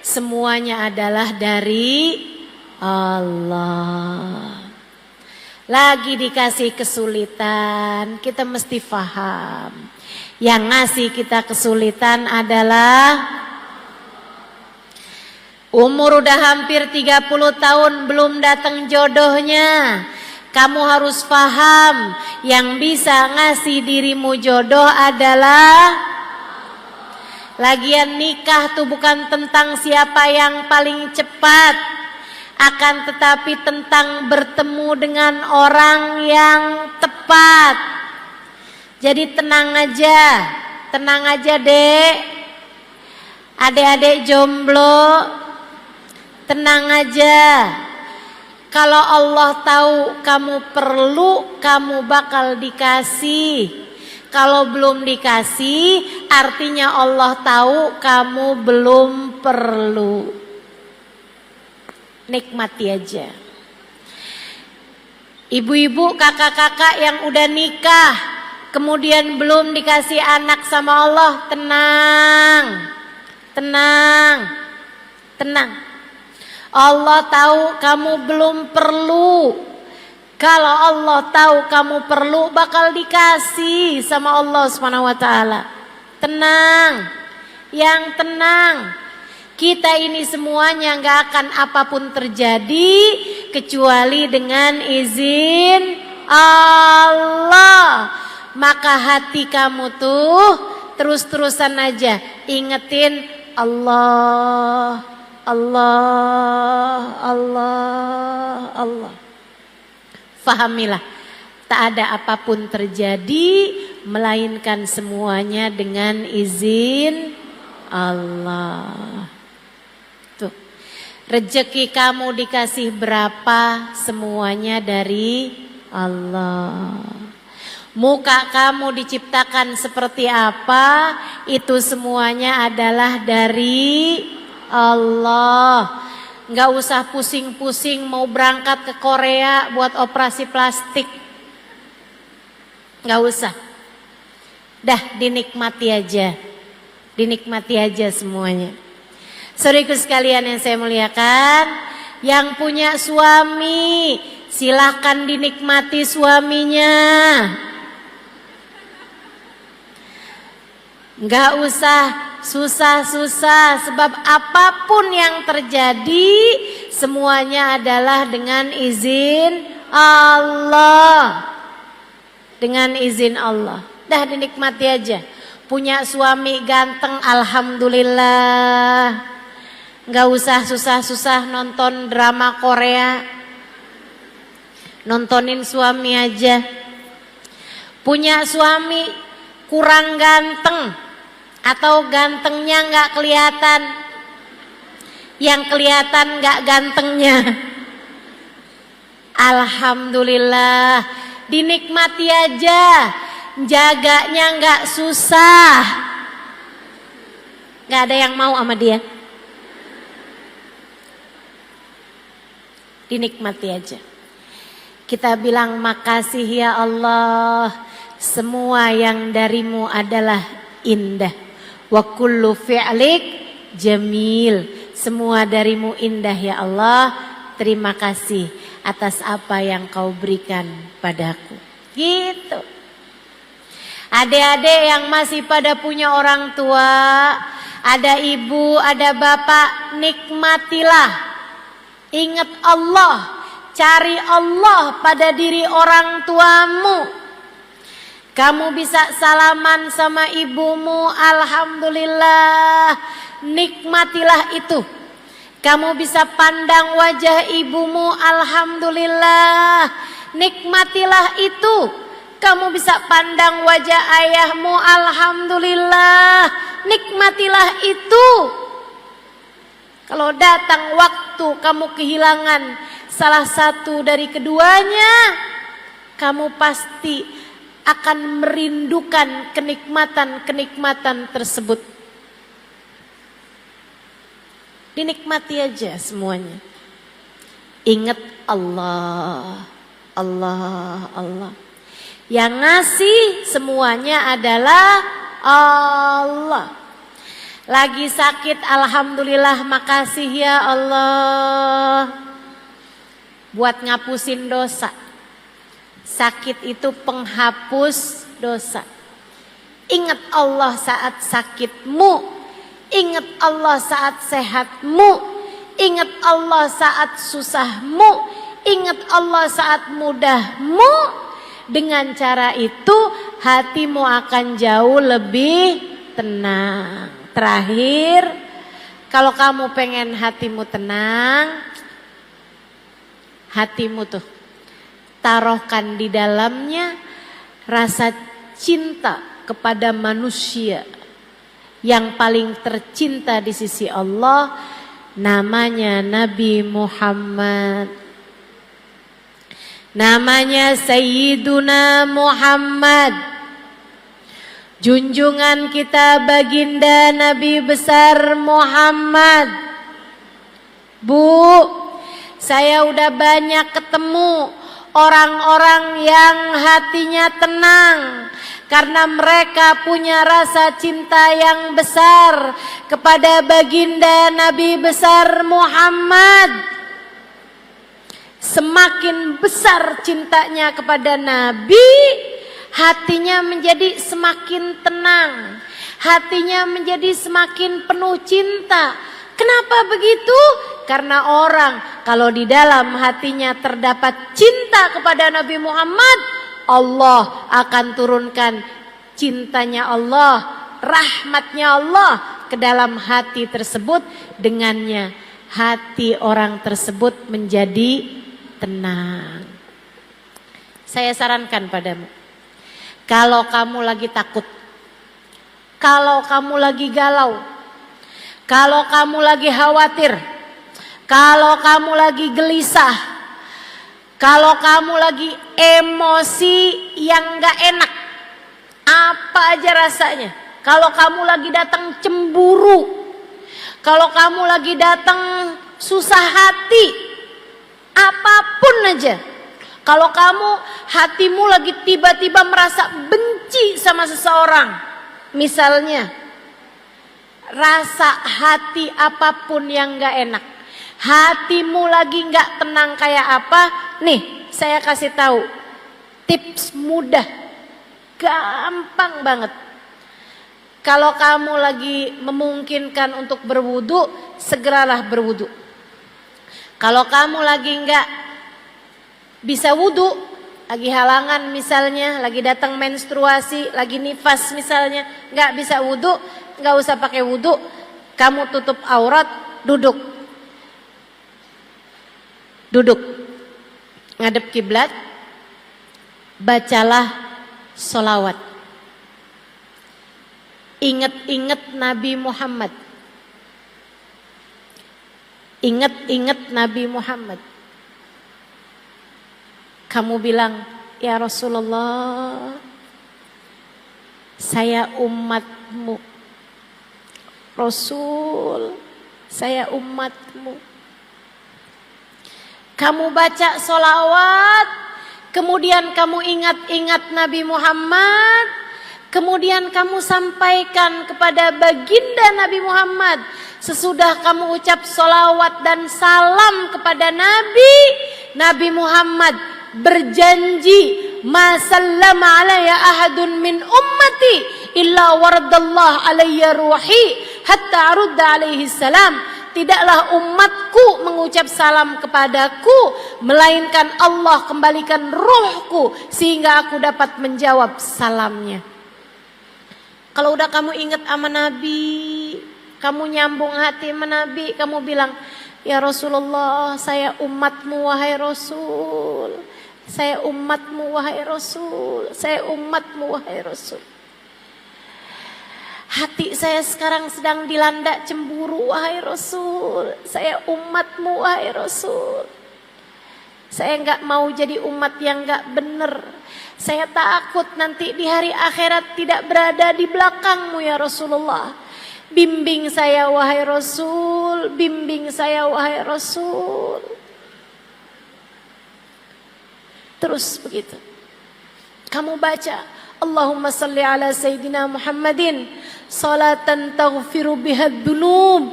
semuanya adalah dari Allah. Lagi dikasih kesulitan, kita mesti faham. Yang ngasih kita kesulitan adalah umur udah hampir 30 tahun belum datang jodohnya. Kamu harus paham, yang bisa ngasih dirimu jodoh adalah. Lagian nikah tuh bukan tentang siapa yang paling cepat, akan tetapi tentang bertemu dengan orang yang tepat. Jadi tenang aja dek, adik-adik jomblo, tenang aja. Kalau Allah tahu kamu perlu, kamu bakal dikasih. Kalau belum dikasih, artinya Allah tahu kamu belum perlu. Nikmati aja. Ibu-ibu, kakak-kakak yang udah nikah, kemudian belum dikasih anak sama Allah, tenang. Allah tahu kamu belum perlu. Kalau Allah tahu kamu perlu, bakal dikasih sama Allah Subhanahu wa taala. Tenang. Yang tenang. Kita ini semuanya gak akan apapun terjadi kecuali dengan izin Allah. Maka hati kamu tuh terus-terusan aja ingetin Allah, Allah, Allah, Allah. Fahamilah, tak ada apapun terjadi melainkan semuanya dengan izin Allah. Tuh, rezeki kamu dikasih berapa, semuanya dari Allah. Muka kamu diciptakan seperti apa, itu semuanya adalah dari Allah. Nggak usah pusing-pusing mau berangkat ke Korea buat operasi plastik. Nggak usah. Dah, dinikmati aja. Dinikmati aja semuanya. Saudaraku sekalian yang saya muliakan, yang punya suami, silahkan dinikmati suaminya. Nggak usah susah-susah, sebab apapun yang terjadi semuanya adalah dengan izin Allah. Dengan izin Allah. Dah, dinikmati aja. Punya suami ganteng, alhamdulillah. Nggak usah susah-susah nonton drama Korea. Nontonin suami aja. Punya suami kurang ganteng, atau gantengnya nggak kelihatan, yang kelihatan nggak gantengnya, alhamdulillah, dinikmati aja, jaganya nggak susah, nggak ada yang mau sama dia, dinikmati aja. Kita bilang makasih ya Allah, semua yang darimu adalah indah. Wa kullu fi'lik jamil. Semua darimu indah ya Allah. Terima kasih atas apa yang kau berikan padaku. Gitu. Adik-adik yang masih pada punya orang tua, ada ibu, ada bapak, nikmatilah. Ingat Allah. Cari Allah pada diri orang tuamu. Kamu bisa salaman sama ibumu, alhamdulillah, nikmatilah itu. Kamu bisa pandang wajah ibumu, alhamdulillah, nikmatilah itu. Kamu bisa pandang wajah ayahmu, alhamdulillah, nikmatilah itu. Kalau datang waktu kamu kehilangan salah satu dari keduanya, kamu pasti akan merindukan kenikmatan-kenikmatan tersebut. Dinikmati aja semuanya. Ingat Allah, Allah, Allah. Yang ngasih semuanya adalah Allah. Lagi sakit, alhamdulillah, makasih ya Allah. Buat ngapusin dosa. Sakit itu penghapus dosa. Ingat Allah saat sakitmu. Ingat Allah saat sehatmu. Ingat Allah saat susahmu. ingat Allah saat mudahmu. Dengan cara itu hatimu akan jauh lebih tenang. Terakhir, kalau kamu pengen hatimu tenang, hatimu tuh taruhkan di dalamnya rasa cinta kepada manusia yang paling tercinta di sisi Allah, namanya Nabi Muhammad, namanya Sayyiduna Muhammad, junjungan kita baginda Nabi besar Muhammad. Bu, saya udah banyak ketemu orang-orang yang hatinya tenang karena mereka punya rasa cinta yang besar kepada baginda Nabi besar Muhammad. Semakin besar cintanya kepada Nabi, hatinya menjadi semakin tenang, hatinya menjadi semakin penuh cinta. Kenapa begitu? Karena orang kalau di dalam hatinya terdapat cinta kepada Nabi Muhammad, Allah akan turunkan cintanya Allah, rahmatnya Allah ke dalam hati tersebut. Dengannya hati orang tersebut menjadi tenang. Saya sarankan padamu, kalau kamu lagi takut, kalau kamu lagi galau, kalau kamu lagi khawatir, kalau kamu lagi gelisah, kalau kamu lagi emosi yang gak enak, apa aja rasanya, kalau kamu lagi datang cemburu, kalau kamu lagi datang susah hati, apapun aja, kalau kamu hatimu lagi tiba-tiba merasa benci sama seseorang, misalnya rasa hati apapun yang gak enak, hatimu lagi gak tenang kayak apa, nih saya kasih tahu tips mudah, gampang banget. Kalau kamu lagi memungkinkan untuk berwudu, segeralah berwudu. Kalau kamu lagi gak bisa wudu, lagi halangan misalnya, lagi datang menstruasi, lagi nifas misalnya, gak bisa wudu, gak usah pakai wudu, kamu tutup aurat, duduk, ngadep kiblat, bacalah sholawat, ingat-ingat Nabi Muhammad, ingat-ingat Nabi Muhammad. Kamu bilang, ya Rasulullah, saya umatmu. Rasul, saya umatmu. Kamu baca sholawat, kemudian kamu ingat-ingat Nabi Muhammad, kemudian kamu sampaikan kepada baginda Nabi Muhammad. Sesudah kamu ucap sholawat dan salam kepada Nabi, Nabi Muhammad berjanji, ma sallama alayya ahadun min ummati illa waradallah alayya ruhi hatta arudda alaihi salam. Tidaklah umatku mengucap salam kepadaku, melainkan Allah kembalikan ruhku sehingga aku dapat menjawab salamnya. Kalau udah kamu ingat sama Nabi, kamu nyambung hati sama Nabi, kamu bilang, ya Rasulullah, saya umatmu wahai Rasul, saya umatmu wahai Rasul, saya umatmu wahai Rasul. Hati saya sekarang sedang dilanda cemburu wahai Rasul, saya umatmu wahai Rasul. Saya enggak mau jadi umat yang enggak benar. Saya takut nanti di hari akhirat tidak berada di belakangmu ya Rasulullah. Bimbing saya wahai Rasul, bimbing saya wahai Rasul. Terus begitu. Kamu baca, Allahumma salli ala Sayyidina Muhammadin salatan taghfiru bihad dunub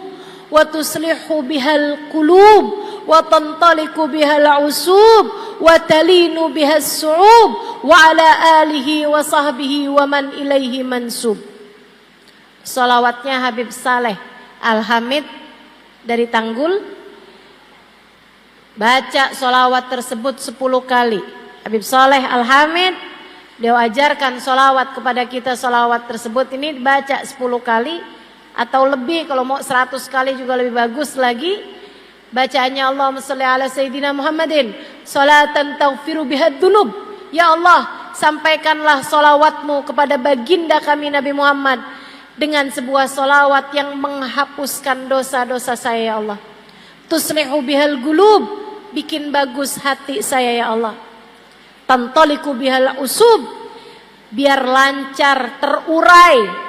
wa tuslihu bihal qulub wa tantaliku bihal usub wa talinu bihas su'ub wa ala alihi wa sahbihi wa man ilaihi mansub. Salawatnya Habib Saleh Al-Hamid dari Tanggul. Baca solawat tersebut 10 kali. Habib Soleh Al-Hamid, dia ajarkan solawat kepada kita. Solawat tersebut ini dibaca 10 kali atau lebih, kalau mau 100 kali juga lebih bagus lagi. Bacaannya Allahumma sholli ala Sayyidina Muhammadin salatan taghfiru bihad dunub. Ya Allah, sampaikanlah solawatmu kepada baginda kami Nabi Muhammad dengan sebuah solawat yang menghapuskan dosa-dosa saya ya Allah. Tuslihu bihal gulub, bikin bagus hati saya ya Allah. Tantaliku bihal usub, biar lancar terurai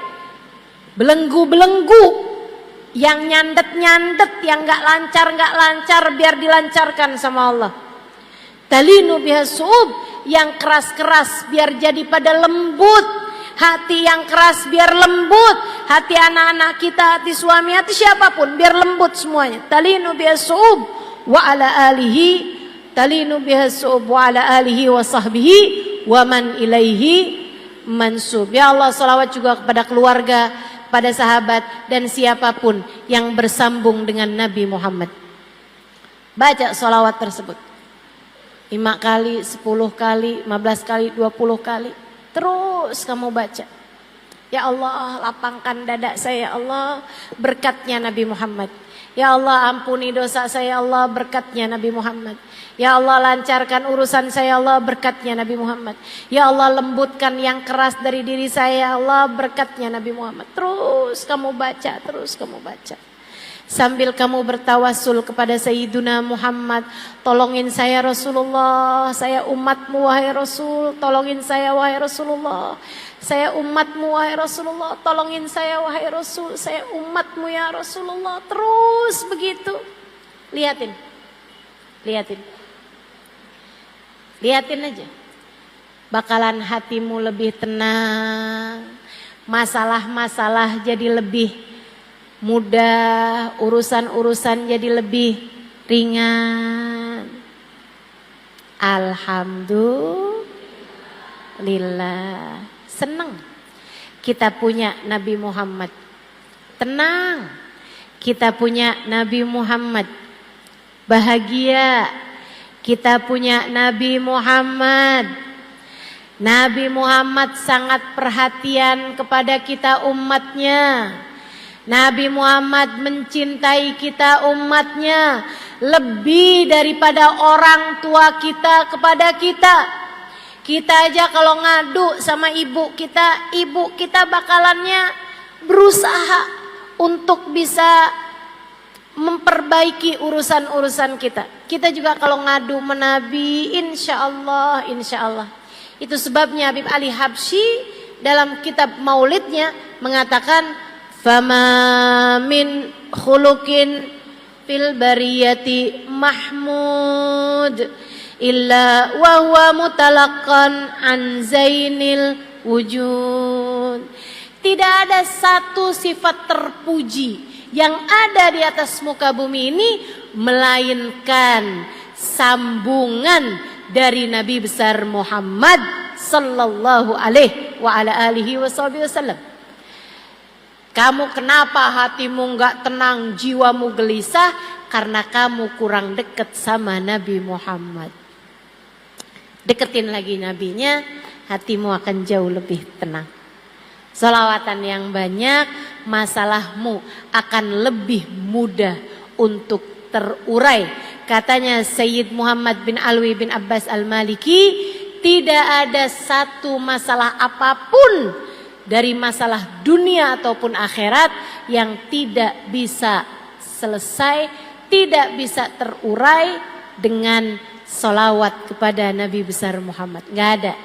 belenggu-belenggu yang nyandet-nyandet, yang gak lancar biar dilancarkan sama Allah. Talinu bihas suub, yang keras-keras biar jadi pada lembut. Hati yang keras biar lembut. Hati anak-anak kita, hati suami, hati siapapun biar lembut semuanya. Talinu bihas suub wa ala alihi, talinu bihas suub wa ala alihi wa sahbihi wa man ilaihi mansub. Ya Allah, salawat juga kepada keluarga, pada sahabat dan siapapun yang bersambung dengan Nabi Muhammad. Baca salawat tersebut 5 kali, 10 kali, 15 kali, 20 kali. Terus kamu baca. Ya Allah, lapangkan dada saya ya Allah, berkatnya Nabi Muhammad. Ya Allah, ampuni dosa saya ya Allah, berkatnya Nabi Muhammad. Ya Allah, lancarkan urusan saya ya Allah, berkatnya Nabi Muhammad. Ya Allah, lembutkan yang keras dari diri saya ya Allah, berkatnya Nabi Muhammad. Terus kamu baca, terus kamu baca. Sambil kamu bertawasul kepada Sayyiduna Muhammad. Tolongin saya Rasulullah, saya umatmu wahai Rasul. Tolongin saya wahai Rasulullah, saya umatmu wahai Rasulullah. Tolongin saya wahai Rasul, saya umatmu ya Rasulullah. Terus begitu. Lihatin, lihatin, lihatin aja. Bakalan hatimu lebih tenang. Masalah-masalah jadi lebih mudah, urusan-urusan jadi lebih ringan. Alhamdulillah. Senang kita punya Nabi Muhammad. Tenang kita punya Nabi Muhammad. Bahagia kita punya Nabi Muhammad. Nabi Muhammad sangat perhatian kepada kita umatnya. Nabi Muhammad mencintai kita umatnya lebih daripada orang tua kita kepada kita. Kita aja kalau ngadu sama ibu kita bakalannya berusaha untuk bisa memperbaiki urusan-urusan kita. Kita juga kalau ngadu menabi, insya Allah. Itu sebabnya Habib Ali Habsyi dalam kitab maulidnya mengatakan, fama min khuluqin fil bariyati mahmud illa wa huwa mutalaqqan an zainil wujud. Tidak ada satu sifat terpuji yang ada di atas muka bumi ini melainkan sambungan dari Nabi besar Muhammad sallallahu alaihi wa ala alihi wasallam. Kamu kenapa hatimu enggak tenang, jiwamu gelisah? Karena kamu kurang dekat sama Nabi Muhammad. Deketin lagi nabinya, hatimu akan jauh lebih tenang. Salawatan yang banyak, masalahmu akan lebih mudah untuk terurai. Katanya Sayyid Muhammad bin Alwi bin Abbas Al-Maliki, tidak ada satu masalah apapun dari masalah dunia ataupun akhirat yang tidak bisa selesai, tidak bisa terurai dengan solawat kepada Nabi besar Muhammad. Gak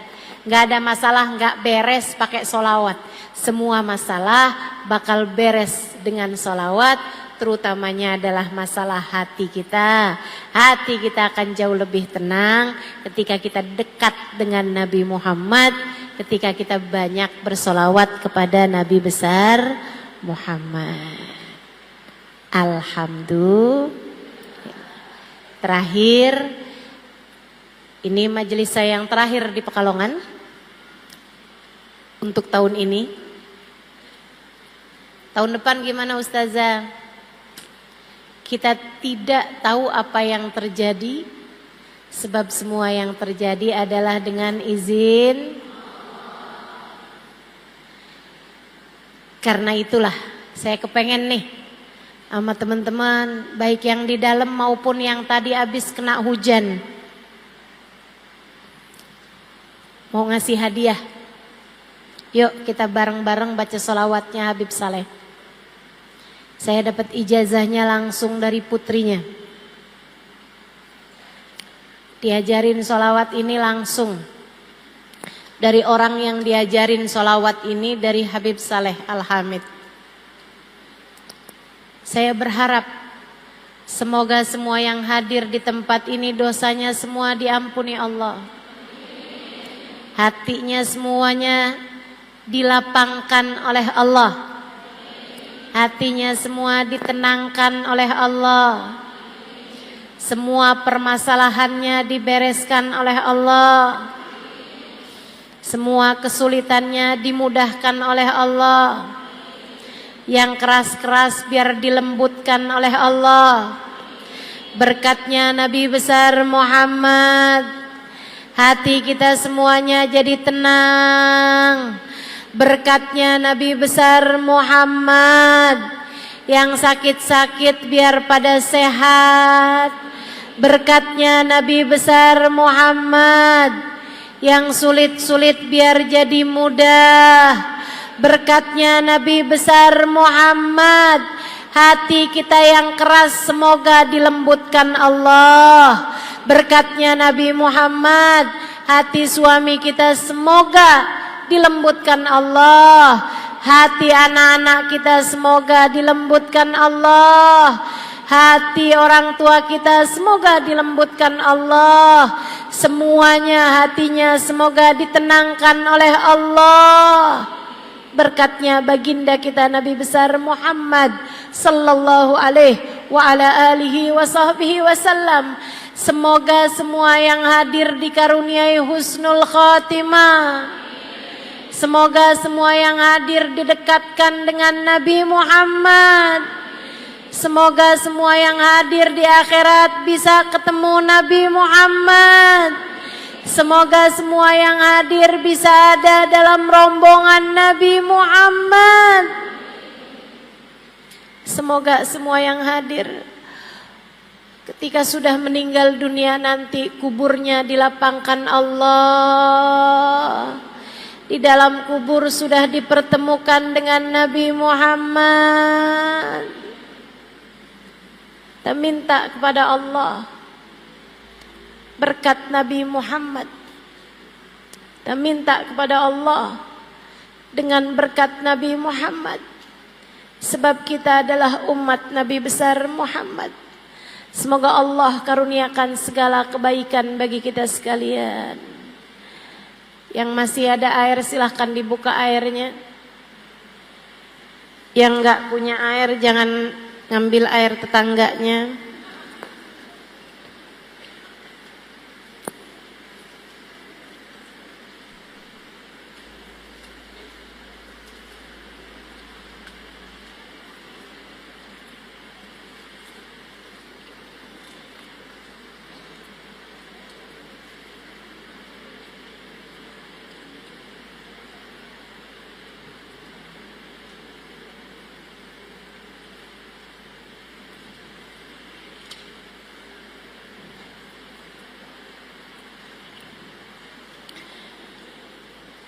ada masalah gak beres pakai solawat. Semua masalah bakal beres dengan solawat, terutamanya adalah masalah hati kita. Hati kita akan jauh lebih tenang ketika kita dekat dengan Nabi Muhammad, ketika kita banyak bersolawat kepada Nabi besar Muhammad. Alhamdulillah. Terakhir, ini majelis saya yang terakhir di Pekalongan untuk tahun ini. Tahun depan gimana Ustazah? kita tidak tahu apa yang terjadi, sebab semua yang terjadi adalah dengan izin. Karena itulah saya kepengen nih sama teman-teman, baik yang di dalam maupun yang tadi habis kena hujan, mau ngasih hadiah. Yuk kita bareng-bareng baca sholawatnya Habib Saleh. Saya dapat ijazahnya langsung dari putrinya. Diajarin sholawat ini langsung dari orang yang diajarin sholawat ini, dari Habib Saleh Al-Hamid. Saya berharap semoga semua yang hadir di tempat ini dosanya semua diampuni Allah. Hatinya semuanya dilapangkan oleh Allah. Hatinya semua ditenangkan oleh Allah. Semua permasalahannya dibereskan oleh Allah. Semua kesulitannya dimudahkan oleh Allah. Yang keras-keras biar dilembutkan oleh Allah. Berkatnya Nabi besar Muhammad, hati kita semuanya jadi tenang. Berkatnya Nabi besar Muhammad, yang sakit-sakit biar pada sehat. Berkatnya Nabi besar Muhammad, yang sulit-sulit biar jadi mudah. Berkatnya Nabi besar Muhammad, hati kita yang keras semoga dilembutkan Allah. Berkatnya Nabi Muhammad, hati suami kita semoga dilembutkan Allah. Hati anak-anak kita semoga dilembutkan Allah. Hati orang tua kita semoga dilembutkan Allah. Semuanya hatinya semoga ditenangkan oleh Allah. Berkatnya baginda kita Nabi besar Muhammad sallallahu alaihi wa ala alihi wa sahbihi wasallam. Semoga semua yang hadir dikaruniai husnul khatimah. Semoga semua yang hadir didekatkan dengan Nabi Muhammad. Semoga semua yang hadir di akhirat bisa ketemu Nabi Muhammad. Semoga semua yang hadir bisa ada dalam rombongan Nabi Muhammad. Semoga semua yang hadir ketika sudah meninggal dunia nanti kuburnya dilapangkan Allah. Di dalam kubur sudah dipertemukan dengan Nabi Muhammad. Kita minta kepada Allah berkat Nabi Muhammad. Kita minta kepada Allah dengan berkat Nabi Muhammad. Sebab kita adalah umat Nabi besar Muhammad. Semoga Allah karuniakan segala kebaikan bagi kita sekalian. Yang masih ada air silahkan dibuka airnya. Yang enggak punya air jangan ngambil air tetangganya.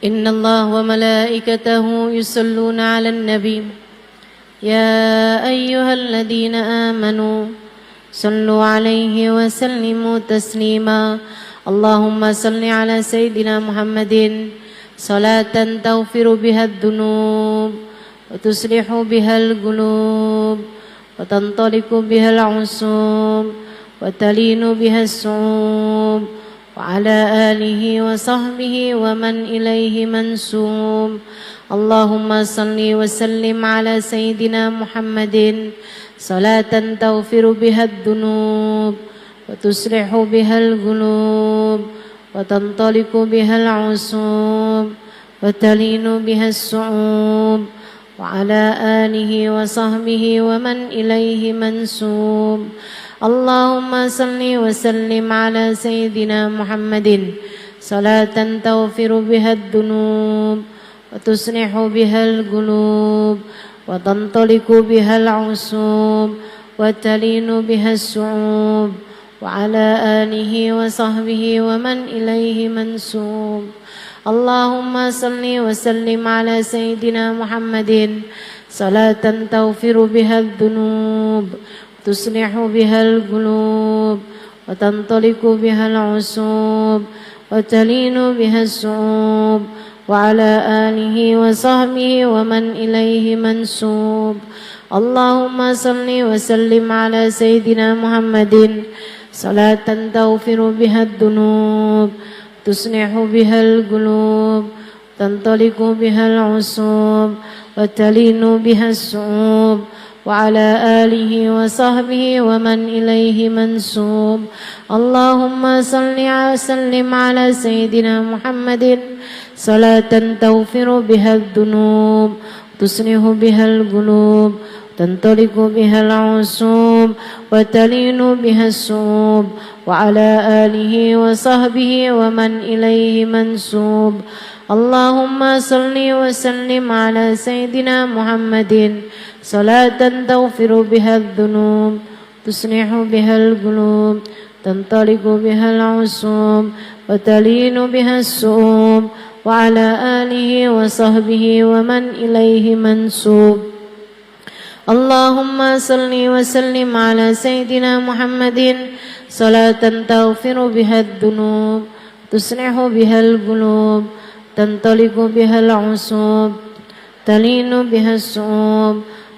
إن الله وملائكته يصلون على النبي يا أيها الذين آمنوا صلوا عليه وسلموا تسليما اللهم صل على سيدنا محمد صلاة تغفر بها الذنوب وتصلح بها القلوب وتنطلق بها العصوب وتلين بها الصعوب وعلى آله وصحبه ومن إليه منسوب اللهم صل وسلم على سيدنا محمد صلاة تغفر بها الذنوب وتصلح بها القلوب وتنطلق بها العصوب وتلين بها الصعوب وعلى آله وصحبه ومن إليه منسوب اللهم صل وسلم على سيدنا محمد صلاة تغفر بها الذنوب وتصلح بها القلوب وتنطلق بها العصوب وتلين بها الصعوب وعلى آله وصحبه ومن إليه منسوب اللهم صل وسلم على سيدنا محمد صلاة تغفر بها الذنوب تصلح بها القلوب وتنطلق بها العصوب وتلين بها الصعوب وعلى آله وصحبه ومن إليه منسوب اللهم صل وسلم على سيدنا محمد صلاة تغفر بها الذنوب تصلح بها القلوب تنطلق بها العصوب وتلين بها الصعوب وعلى آله وصحبه ومن إليه منسوب اللهم صل وسلم على سيدنا محمد صلاة تغفر بها الذنوب تصلح بها القلوب تنطلق بها العصوب وتلين بها الصعوب وعلى آله وصحبه ومن إليه منسوب اللهم صل وسلم على سيدنا محمد صلاة تغفر بها الذنوب تصلح بها القلوب تنطلق بها العصوب وتلين بها الصعوب وعلى آله وصحبه ومن إليه منسوب اللهم صل وسلم على سيدنا محمد صلاة تغفر بها الذنوب تصلح بها القلوب تنطلق بها العصوب تلين بها الصعوب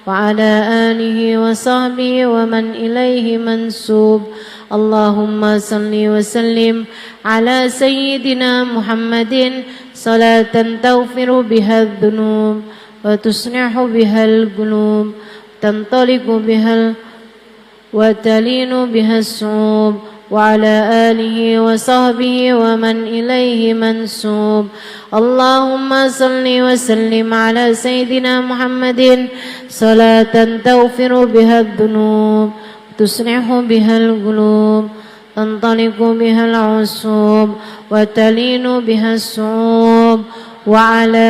وعلى آله وصحبه ومن إليه منسوب اللهم صل وسلم على سيدنا محمد صلاة تغفر بها الذنوب وتصلح بها القلوب تنطلق بها وتلين بها الصعوب وعلى آله وصحبه ومن إليه منسوب اللهم صل وسلم على سيدنا محمد صلاة تغفر بها الذنوب تصلح بها القلوب تنطلق بها العصوب وتلين بها الصعوب وعلى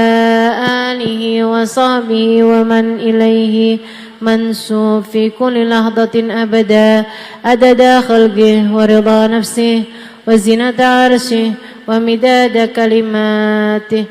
آله وصحبه ومن إليه منسوب في كل لحظة أبدا عدد خلقه ورضا نفسه وزنة عرشه ومداد كلماته